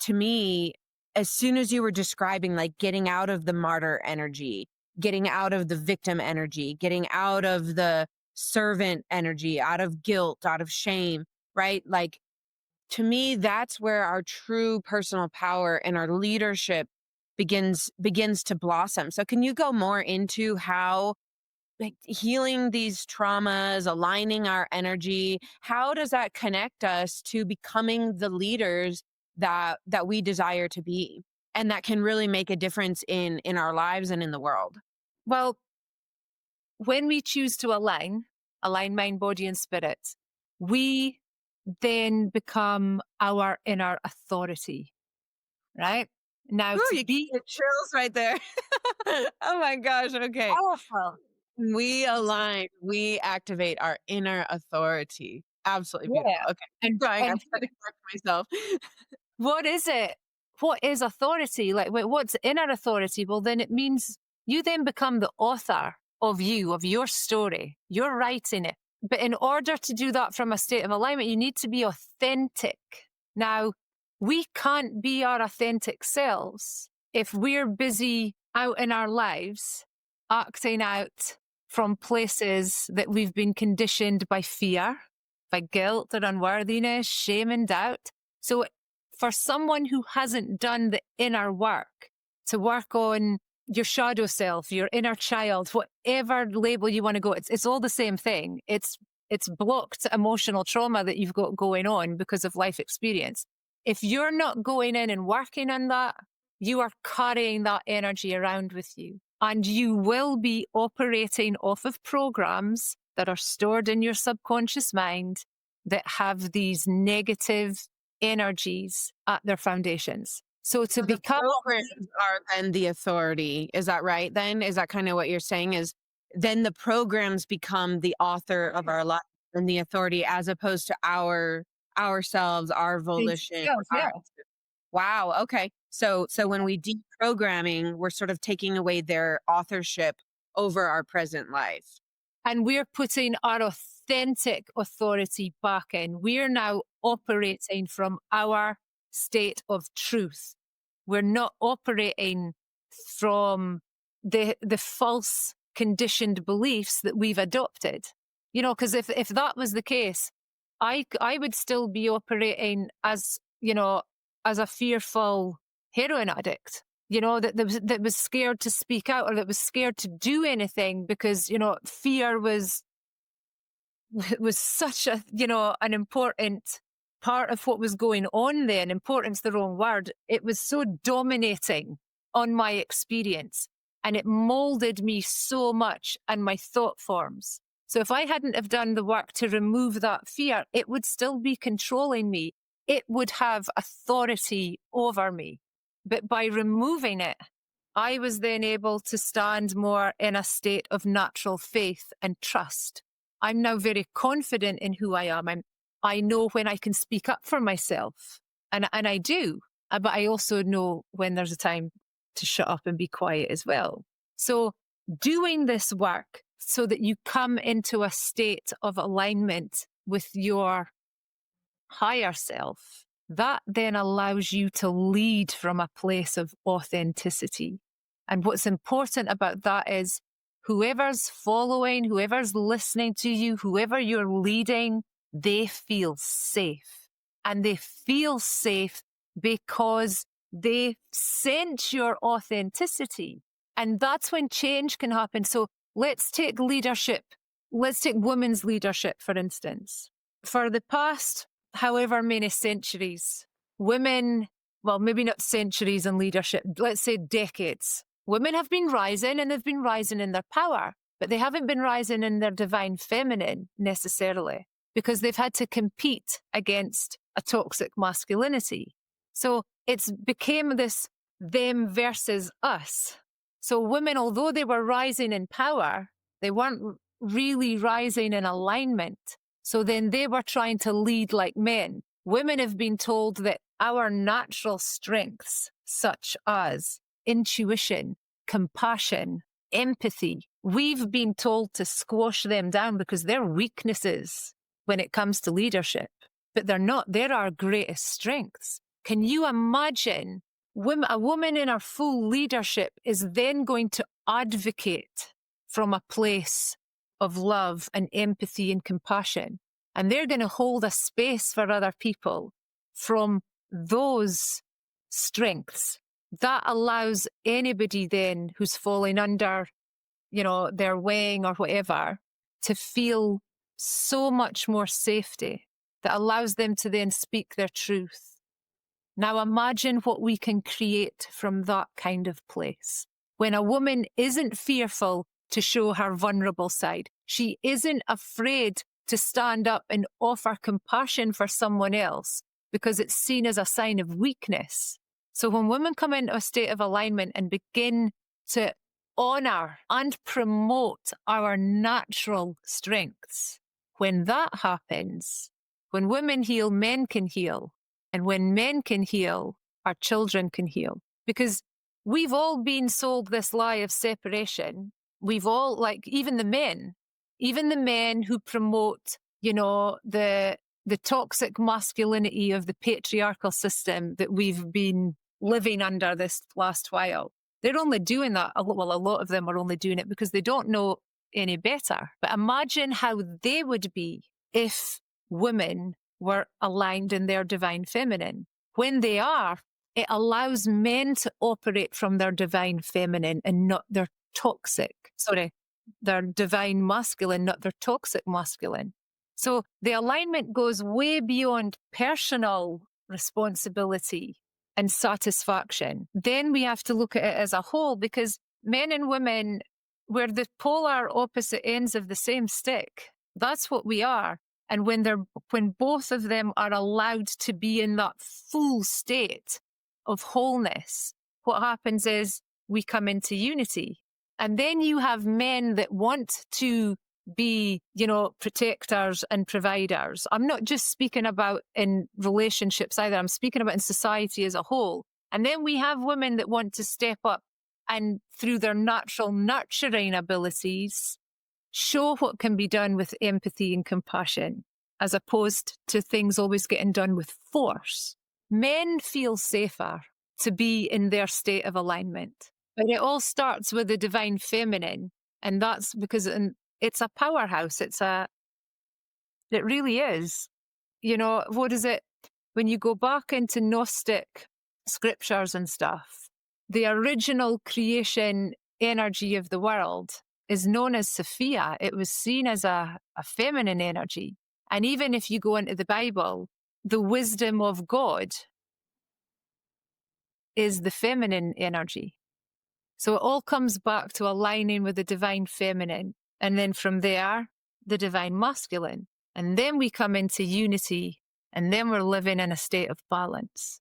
S2: to me, as soon as you were describing like getting out of the martyr energy, getting out of the victim energy, getting out of the servant energy, out of guilt, out of shame, right? Like, to me, that's where our true personal power and our leadership begins to blossom. So can you go more into how, like, healing these traumas, aligning our energy, how does that connect us to becoming the leaders that we desire to be, and that can really make a difference in our lives and in the world?
S1: Well, when we choose to align mind, body, and spirit, we then become our inner authority, right? Now,
S2: Ooh,
S1: to
S2: you
S1: be
S2: get chills right there. Oh my gosh. Okay.
S1: powerful,
S2: We align, we activate our inner authority. Absolutely beautiful.
S1: yeah.
S2: Okay. Keep going. I'm
S1: And
S2: trying to correct myself.
S1: what is it? What is authority? Like, what's inner authority? Well, then it means you then become the author of your story. You're writing it. But in order to do that from a state of alignment, you need to be authentic. Now, we can't be our authentic selves if we're busy out in our lives, acting out from places that we've been conditioned by fear, by guilt or unworthiness, shame and doubt. So for someone who hasn't done the inner work, to work on your shadow self, your inner child, whatever label you want to go, it's all the same thing. It's blocked emotional trauma that you've got going on because of life experience. If you're not going in and working on that, you are carrying that energy around with you. And you will be operating off of programs that are stored in your subconscious mind that have these negative energies at their foundations. So to
S2: So the
S1: become
S2: programs are then the authority. Is that right then? Is that kind of what you're saying, is then the programs become the author of our life and the authority, as opposed to ourselves, our volition,
S1: yeah.
S2: wow, okay. So when we deprogramming, we're sort of taking away their authorship over our present life.
S1: And we're putting our authentic authority back in. We're now operating from our state of truth. We're not operating from the false conditioned beliefs that we've adopted. You know, because if that was the case, I would still be operating as, you know, as a fearful heroin addict, you know, that was scared to speak out, or that was scared to do anything because, you know, fear was such a, you know, an important part of what was going on then. Important's the wrong word. It was so dominating on my experience, and it molded me so much and my thought forms. So if I hadn't have done the work to remove that fear, it would still be controlling me. It would have authority over me. But by removing it, I was then able to stand more in a state of natural faith and trust. I'm now very confident in who I am. I know when I can speak up for myself, and I do, but I also know when there's a time to shut up and be quiet as well. So doing this work so that you come into a state of alignment with your higher self, that then allows you to lead from a place of authenticity. And what's important about that is whoever's following, whoever's listening to you, whoever you're leading, they feel safe. And they feel safe because they sense your authenticity. And that's when change can happen. So let's take leadership. Let's take women's leadership, for instance. For the past however many centuries, women, well, maybe not centuries in leadership, let's say decades, women have been rising, and they've been rising in their power, but they haven't been rising in their divine feminine necessarily, because they've had to compete against a toxic masculinity. So it's became this them versus us. So women, although they were rising in power, they weren't really rising in alignment. So then they were trying to lead like men. Women have been told that our natural strengths, such as intuition, compassion, empathy, we've been told to squash them down because they're weaknesses when it comes to leadership. But they're not. They're our greatest strengths. Can you imagine a woman in her full leadership is then going to advocate from a place of love and empathy and compassion. And they're going to hold a space for other people from those strengths. That allows anybody then who's falling under, you know, their wing or whatever, to feel so much more safety that allows them to then speak their truth. Now imagine what we can create from that kind of place. When a woman isn't fearful to show her vulnerable side, she isn't afraid to stand up and offer compassion for someone else because it's seen as a sign of weakness. So when women come into a state of alignment and begin to honor and promote our natural strengths, when that happens, when women heal, men can heal. And when men can heal, our children can heal. Because we've all been sold this lie of separation. We've all, like, even the men who promote, you know, the toxic masculinity of the patriarchal system that we've been living under this last while. They're only doing that, well, a lot of them are only doing it because they don't know any better. But imagine how they would be if women were aligned in their divine feminine. When they are, it allows men to operate from their divine feminine and not their their divine masculine, not their toxic masculine. So the alignment goes way beyond personal responsibility and satisfaction. Then we have to look at it as a whole, because men and women, we're the polar opposite ends of the same stick. That's what we are. And when both of them are allowed to be in that full state of wholeness, what happens is we come into unity. And then you have men that want to be, you know, protectors and providers. I'm not just speaking about in relationships either. I'm speaking about in society as a whole. And then we have women that want to step up and through their natural nurturing abilities, show what can be done with empathy and compassion, as opposed to things always getting done with force. Men feel safer to be in their state of alignment. But it all starts with the divine feminine. And that's because it's a powerhouse. It really is. You know, what is it? When you go back into Gnostic scriptures and stuff, the original creation energy of the world is known as Sophia. It was seen as a feminine energy. And even if you go into the Bible, the wisdom of God is the feminine energy. So it all comes back to aligning with the divine feminine. And then from there, the divine masculine. And then we come into unity. And then we're living in a state of balance.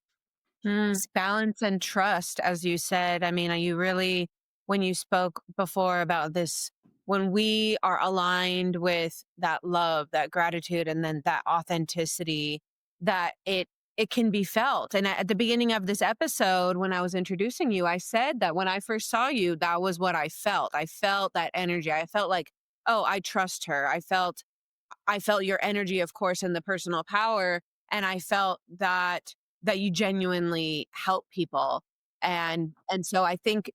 S2: Balance and trust, as you said. I mean, you really, when you spoke before about this, when we are aligned with that love, that gratitude, and then that authenticity, that it can be felt. And at the beginning of this episode, when I was introducing you, I said that when I first saw you, that was what I felt. I felt that energy. I felt like, oh, I trust her. I felt your energy, of course, and the personal power. And I felt that you genuinely help people. And so I think,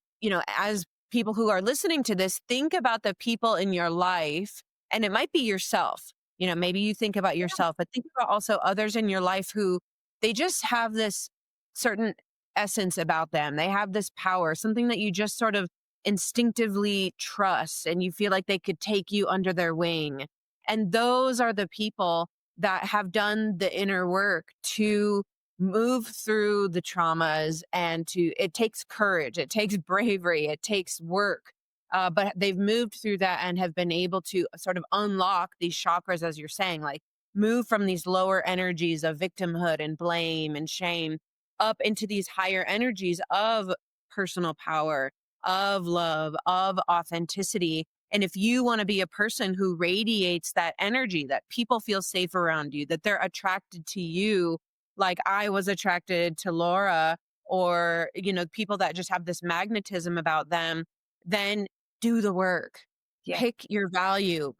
S2: as people who are listening to this, think about the people in your life, and it might be yourself. Maybe you think about yourself, but think about also others in your life who they just have this certain essence about them. They have this power, something that you just sort of instinctively trust, and you feel like they could take you under their wing. And those are the people that have done the inner work to move through the traumas, and it takes courage, it takes bravery, it takes work. But they've moved through that and have been able to sort of unlock these chakras, as you're saying, like move from these lower energies of victimhood and blame and shame up into these higher energies of personal power, of love, of authenticity. And if you want to be a person who radiates that energy, that people feel safe around you, that they're attracted to you, like I was attracted to Laura, or, people that just have this magnetism about them, then do the work.
S1: Yeah.
S2: Pick your value,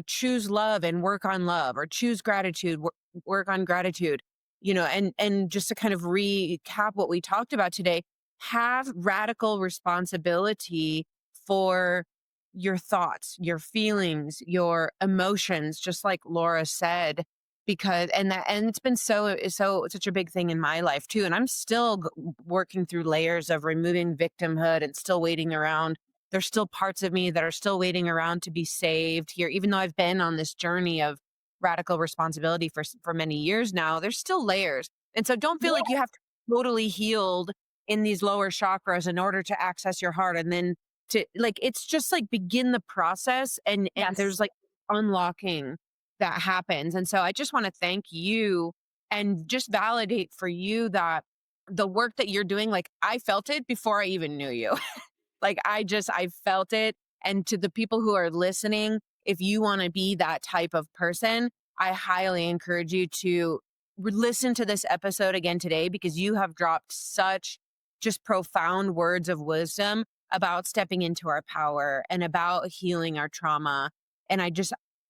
S2: choose love and work on love, or choose gratitude, work on gratitude, and just to kind of recap what we talked about today, have radical responsibility for your thoughts, your feelings, your emotions, just like Laura said, because, and it's been such a big thing in my life too. And I'm still working through layers of removing victimhood and still waiting around. There's still parts of me that are still waiting around to be saved here, even though I've been on this journey of radical responsibility for many years now. There's still layers. And so don't feel like you have to be totally healed in these lower chakras in order to access your heart, and then to, like, it's just like begin the process, and
S1: Yes.
S2: there's like unlocking that happens. And so I just want to thank you and just validate for you that the work that you're doing, like I felt it before I even knew you. Like I felt it. And to the people who are listening, if you want to be that type of person, I highly encourage you to listen to this episode again today, because you have dropped such just profound words of wisdom about stepping into our power and about healing our trauma. And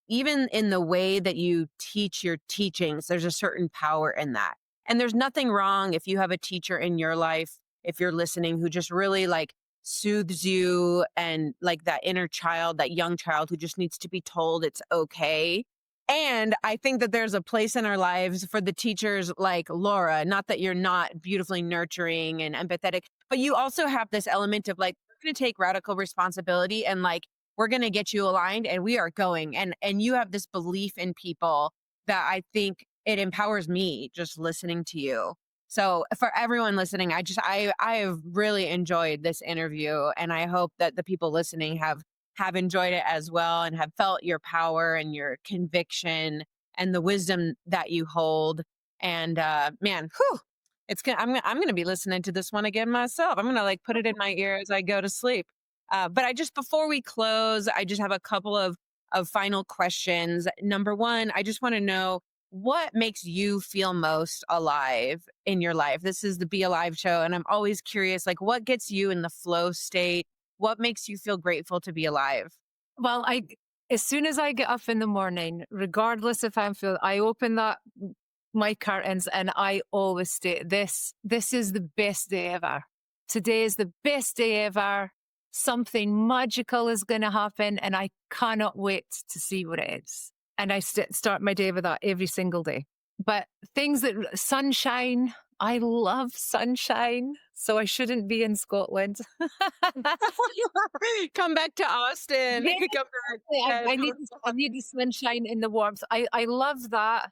S2: even in the way that you teach your teachings, there's a certain power in that. And there's nothing wrong if you have a teacher in your life, if you're listening, who just really like soothes you, and like that inner child, that young child who just needs to be told it's okay. And I think that there's a place in our lives for the teachers like Laura, not that you're not beautifully nurturing and empathetic, but you also have this element of like, we're going to take radical responsibility, and like, we're going to get you aligned, and we are going. And you have this belief in people that I think it empowers me just listening to you. So for everyone listening, I have really enjoyed this interview, and I hope that the people listening have enjoyed it as well, and have felt your power and your conviction and the wisdom that you hold. And man, whew, I'm gonna be listening to this one again myself. I'm gonna like put it in my ear as I go to sleep. But before we close, I just have a couple of final questions. Number one, I just want to know, what makes you feel most alive in your life? This is the Be Alive show, and I'm always curious, like, what gets you in the flow state? What makes you feel grateful to be alive?
S1: Well, as soon as I get up in the morning, regardless if I'm feeling, I open my curtains and I always state this is the best day ever. Today is the best day ever. Something magical is going to happen and I cannot wait to see what it is. And I start my day with that every single day. But things that sunshine, I love sunshine. So I shouldn't be in Scotland.
S2: Come back to Austin.
S1: Yeah,
S2: Come back.
S1: I need the sunshine and the warmth. I love that.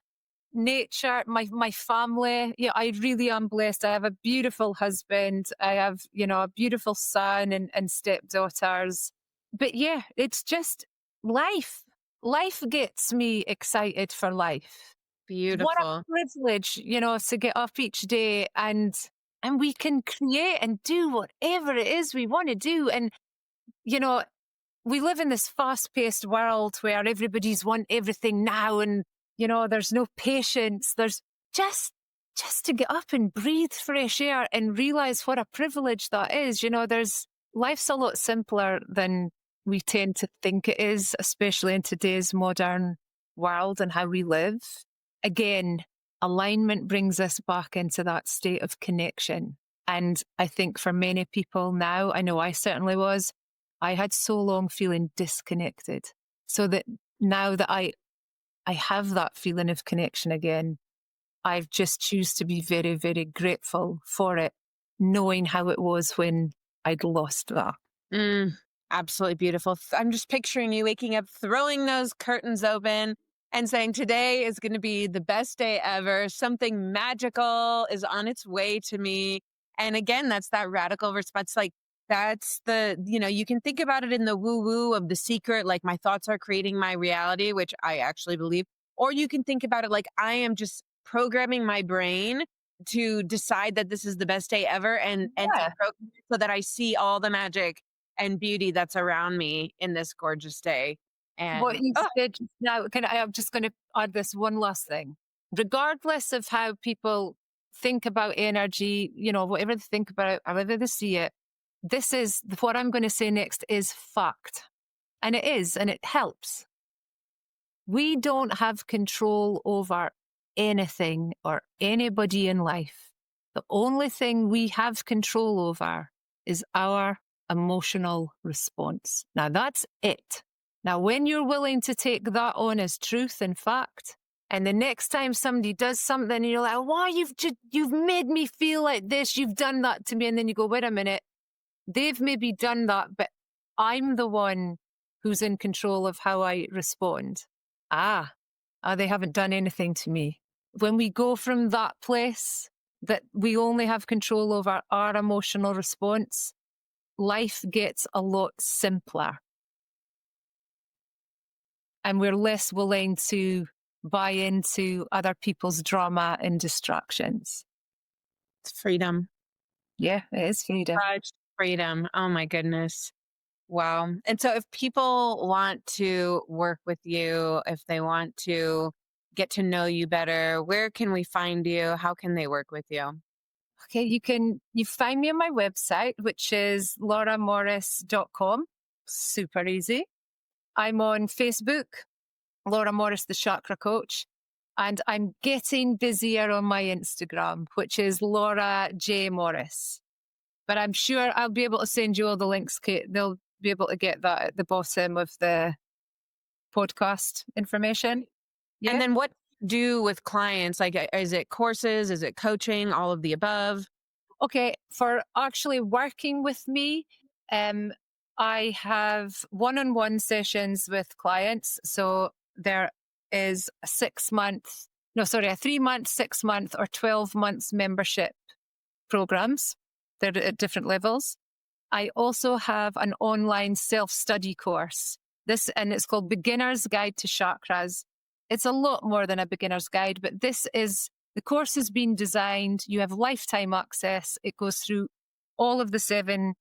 S1: Nature, my family. Yeah, I really am blessed. I have a beautiful husband. I have, a beautiful son and stepdaughters. But yeah, it's just life. Life gets me excited for life. What a
S2: Beautiful.
S1: privilege, to get up each day and we can create and do whatever it is we want to do. And, you know, we live in this fast-paced world where everybody's want everything now and, there's no patience. There's just to get up and breathe fresh air and realize what a privilege that is. Life's a lot simpler than we tend to think it is, especially in today's modern world and how we live. Again, alignment brings us back into that state of connection. And I think for many people now, I know I certainly was, I had so long feeling disconnected. So that now that I have that feeling of connection again, I just choose to be very, very grateful for it, knowing how it was when I'd lost that.
S2: Absolutely beautiful. I'm just picturing you waking up, throwing those curtains open and saying, today is going to be the best day ever. Something magical is on its way to me. And again, that's that radical response. Like that's you can think about it in the woo woo of The Secret, like my thoughts are creating my reality, which I actually believe. Or you can think about it like I am just programming my brain to decide that this is the best day ever and to program it so that I see all the magic and beauty that's around me in this gorgeous day.
S1: What
S2: And
S1: you said just now, I'm just going to add this one last thing. Regardless of how people think about energy, whatever they think about it, however they see it, this is what I'm going to say next is fact. And it is, and it helps. We don't have control over anything or anybody in life. The only thing we have control over is our emotional response. Now, that's it. Now, when you're willing to take that on as truth and fact, and the next time somebody does something and you're like, wow, you've made me feel like this, you've done that to me. And then you go, wait a minute, they've maybe done that, but I'm the one who's in control of how I respond. They haven't done anything to me. When we go from that place that we only have control over our emotional response, life gets a lot simpler. And we're less willing to buy into other people's drama and distractions.
S2: it's freedom.
S1: Yeah, it is freedom.
S2: Such freedom. Oh my goodness. Wow. And so if people want to work with you, if they want to get to know you better, where can we find you? How can they work with you?
S1: Okay, you find me on my website, which is lauramorrice.com. Super easy. I'm on Facebook, Laura Morrice, the Chakra Coach. And I'm getting busier on my Instagram, which is Laura J. Morrice. But I'm sure I'll be able to send you all the links, Kate. They'll be able to get that at the bottom of the podcast information. Yeah.
S2: And then what do you do with clients? Like, is it courses? Is it coaching? All of the above?
S1: Okay, for actually working with me, I have one-on-one sessions with clients. So there is a 3-month, 6-month, or 12 months membership programs. They're at different levels. I also have an online self-study course. And it's called Beginner's Guide to Chakras. It's a lot more than a beginner's guide, but the course has been designed. You have lifetime access. It goes through all of the 7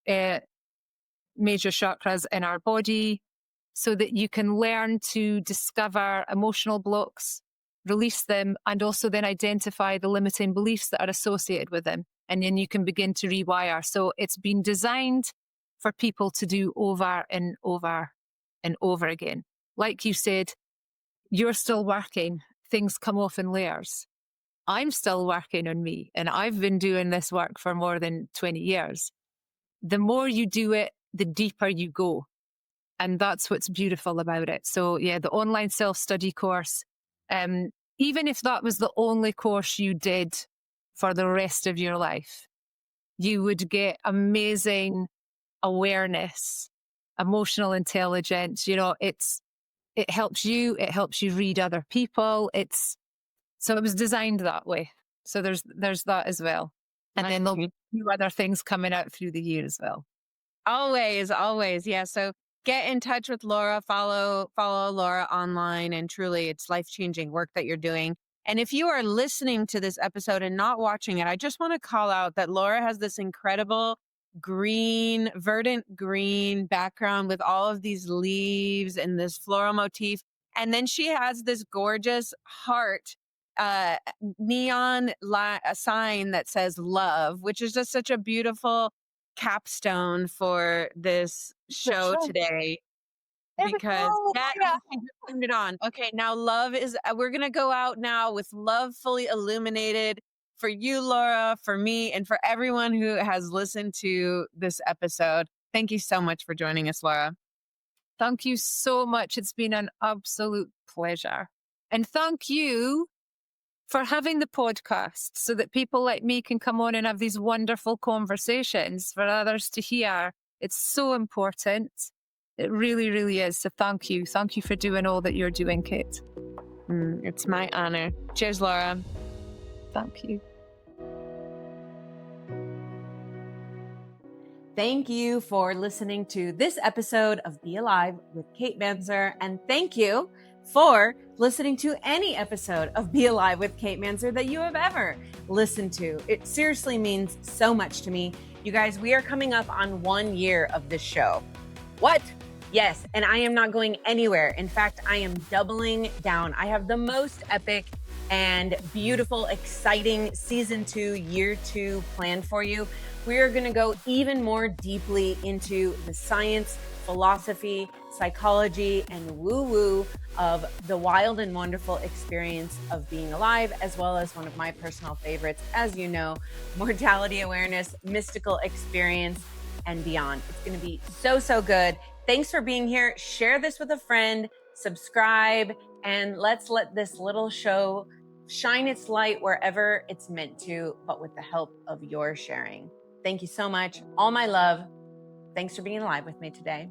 S1: major chakras in our body so that you can learn to discover emotional blocks, release them, and also then identify the limiting beliefs that are associated with them. And then you can begin to rewire. So it's been designed for people to do over and over and over again. like you said, you're still working, things come off in layers. I'm still working on me, and I've been doing this work for more than 20 years. The more you do it, the deeper you go. And that's what's beautiful about it. So, yeah, the online self study course, even if that was the only course you did for the rest of your life, you would get amazing awareness, emotional intelligence. It helps you, it helps you read other people. So it was designed that way. So there's that as well. And then there'll be a few other things coming out through the year as well.
S2: Always, always. Yeah. So get in touch with Laura, follow Laura online, and truly it's life-changing work that you're doing. And if you are listening to this episode and not watching it, I just want to call out that Laura has this incredible green, verdant green background with all of these leaves and this floral motif. And then she has this gorgeous heart uh a sign that says love, which is just such a beautiful capstone for this show
S1: Sure.
S2: today
S1: There we
S2: because
S1: go.
S2: that
S1: Yeah.
S2: I just turned it on. Okay, now love is we're going to go out now with love fully illuminated for you, Laura, for me, and for everyone who has listened to this episode. Thank you so much for joining us, Laura.
S1: Thank you so much. It's been an absolute pleasure. And thank you for having the podcast so that people like me can come on and have these wonderful conversations for others to hear. It's so important. It really, really is. So thank you. Thank you for doing all that you're doing, Kate.
S2: It's my honor. Cheers, Laura.
S1: Thank you.
S2: Thank you for listening to this episode of Be Alive with Kate Manser. And thank you for listening to any episode of Be Alive with Kate Manser that you have ever listened to. It seriously means so much to me. You guys, we are coming up on 1 year of this show. What? Yes, and I am not going anywhere. In fact, I am doubling down. I have the most epic and beautiful, exciting season 2, year 2 planned for you. We are going to go even more deeply into the science, philosophy, psychology, and woo-woo of the wild and wonderful experience of being alive, as well as one of my personal favorites, as you know, mortality awareness, mystical experience, and beyond. It's going to be so, so good. Thanks for being here. Share this with a friend, subscribe, and let's let this little show shine its light wherever it's meant to, but with the help of your sharing. Thank you so much. All my love. Thanks for being alive with me today.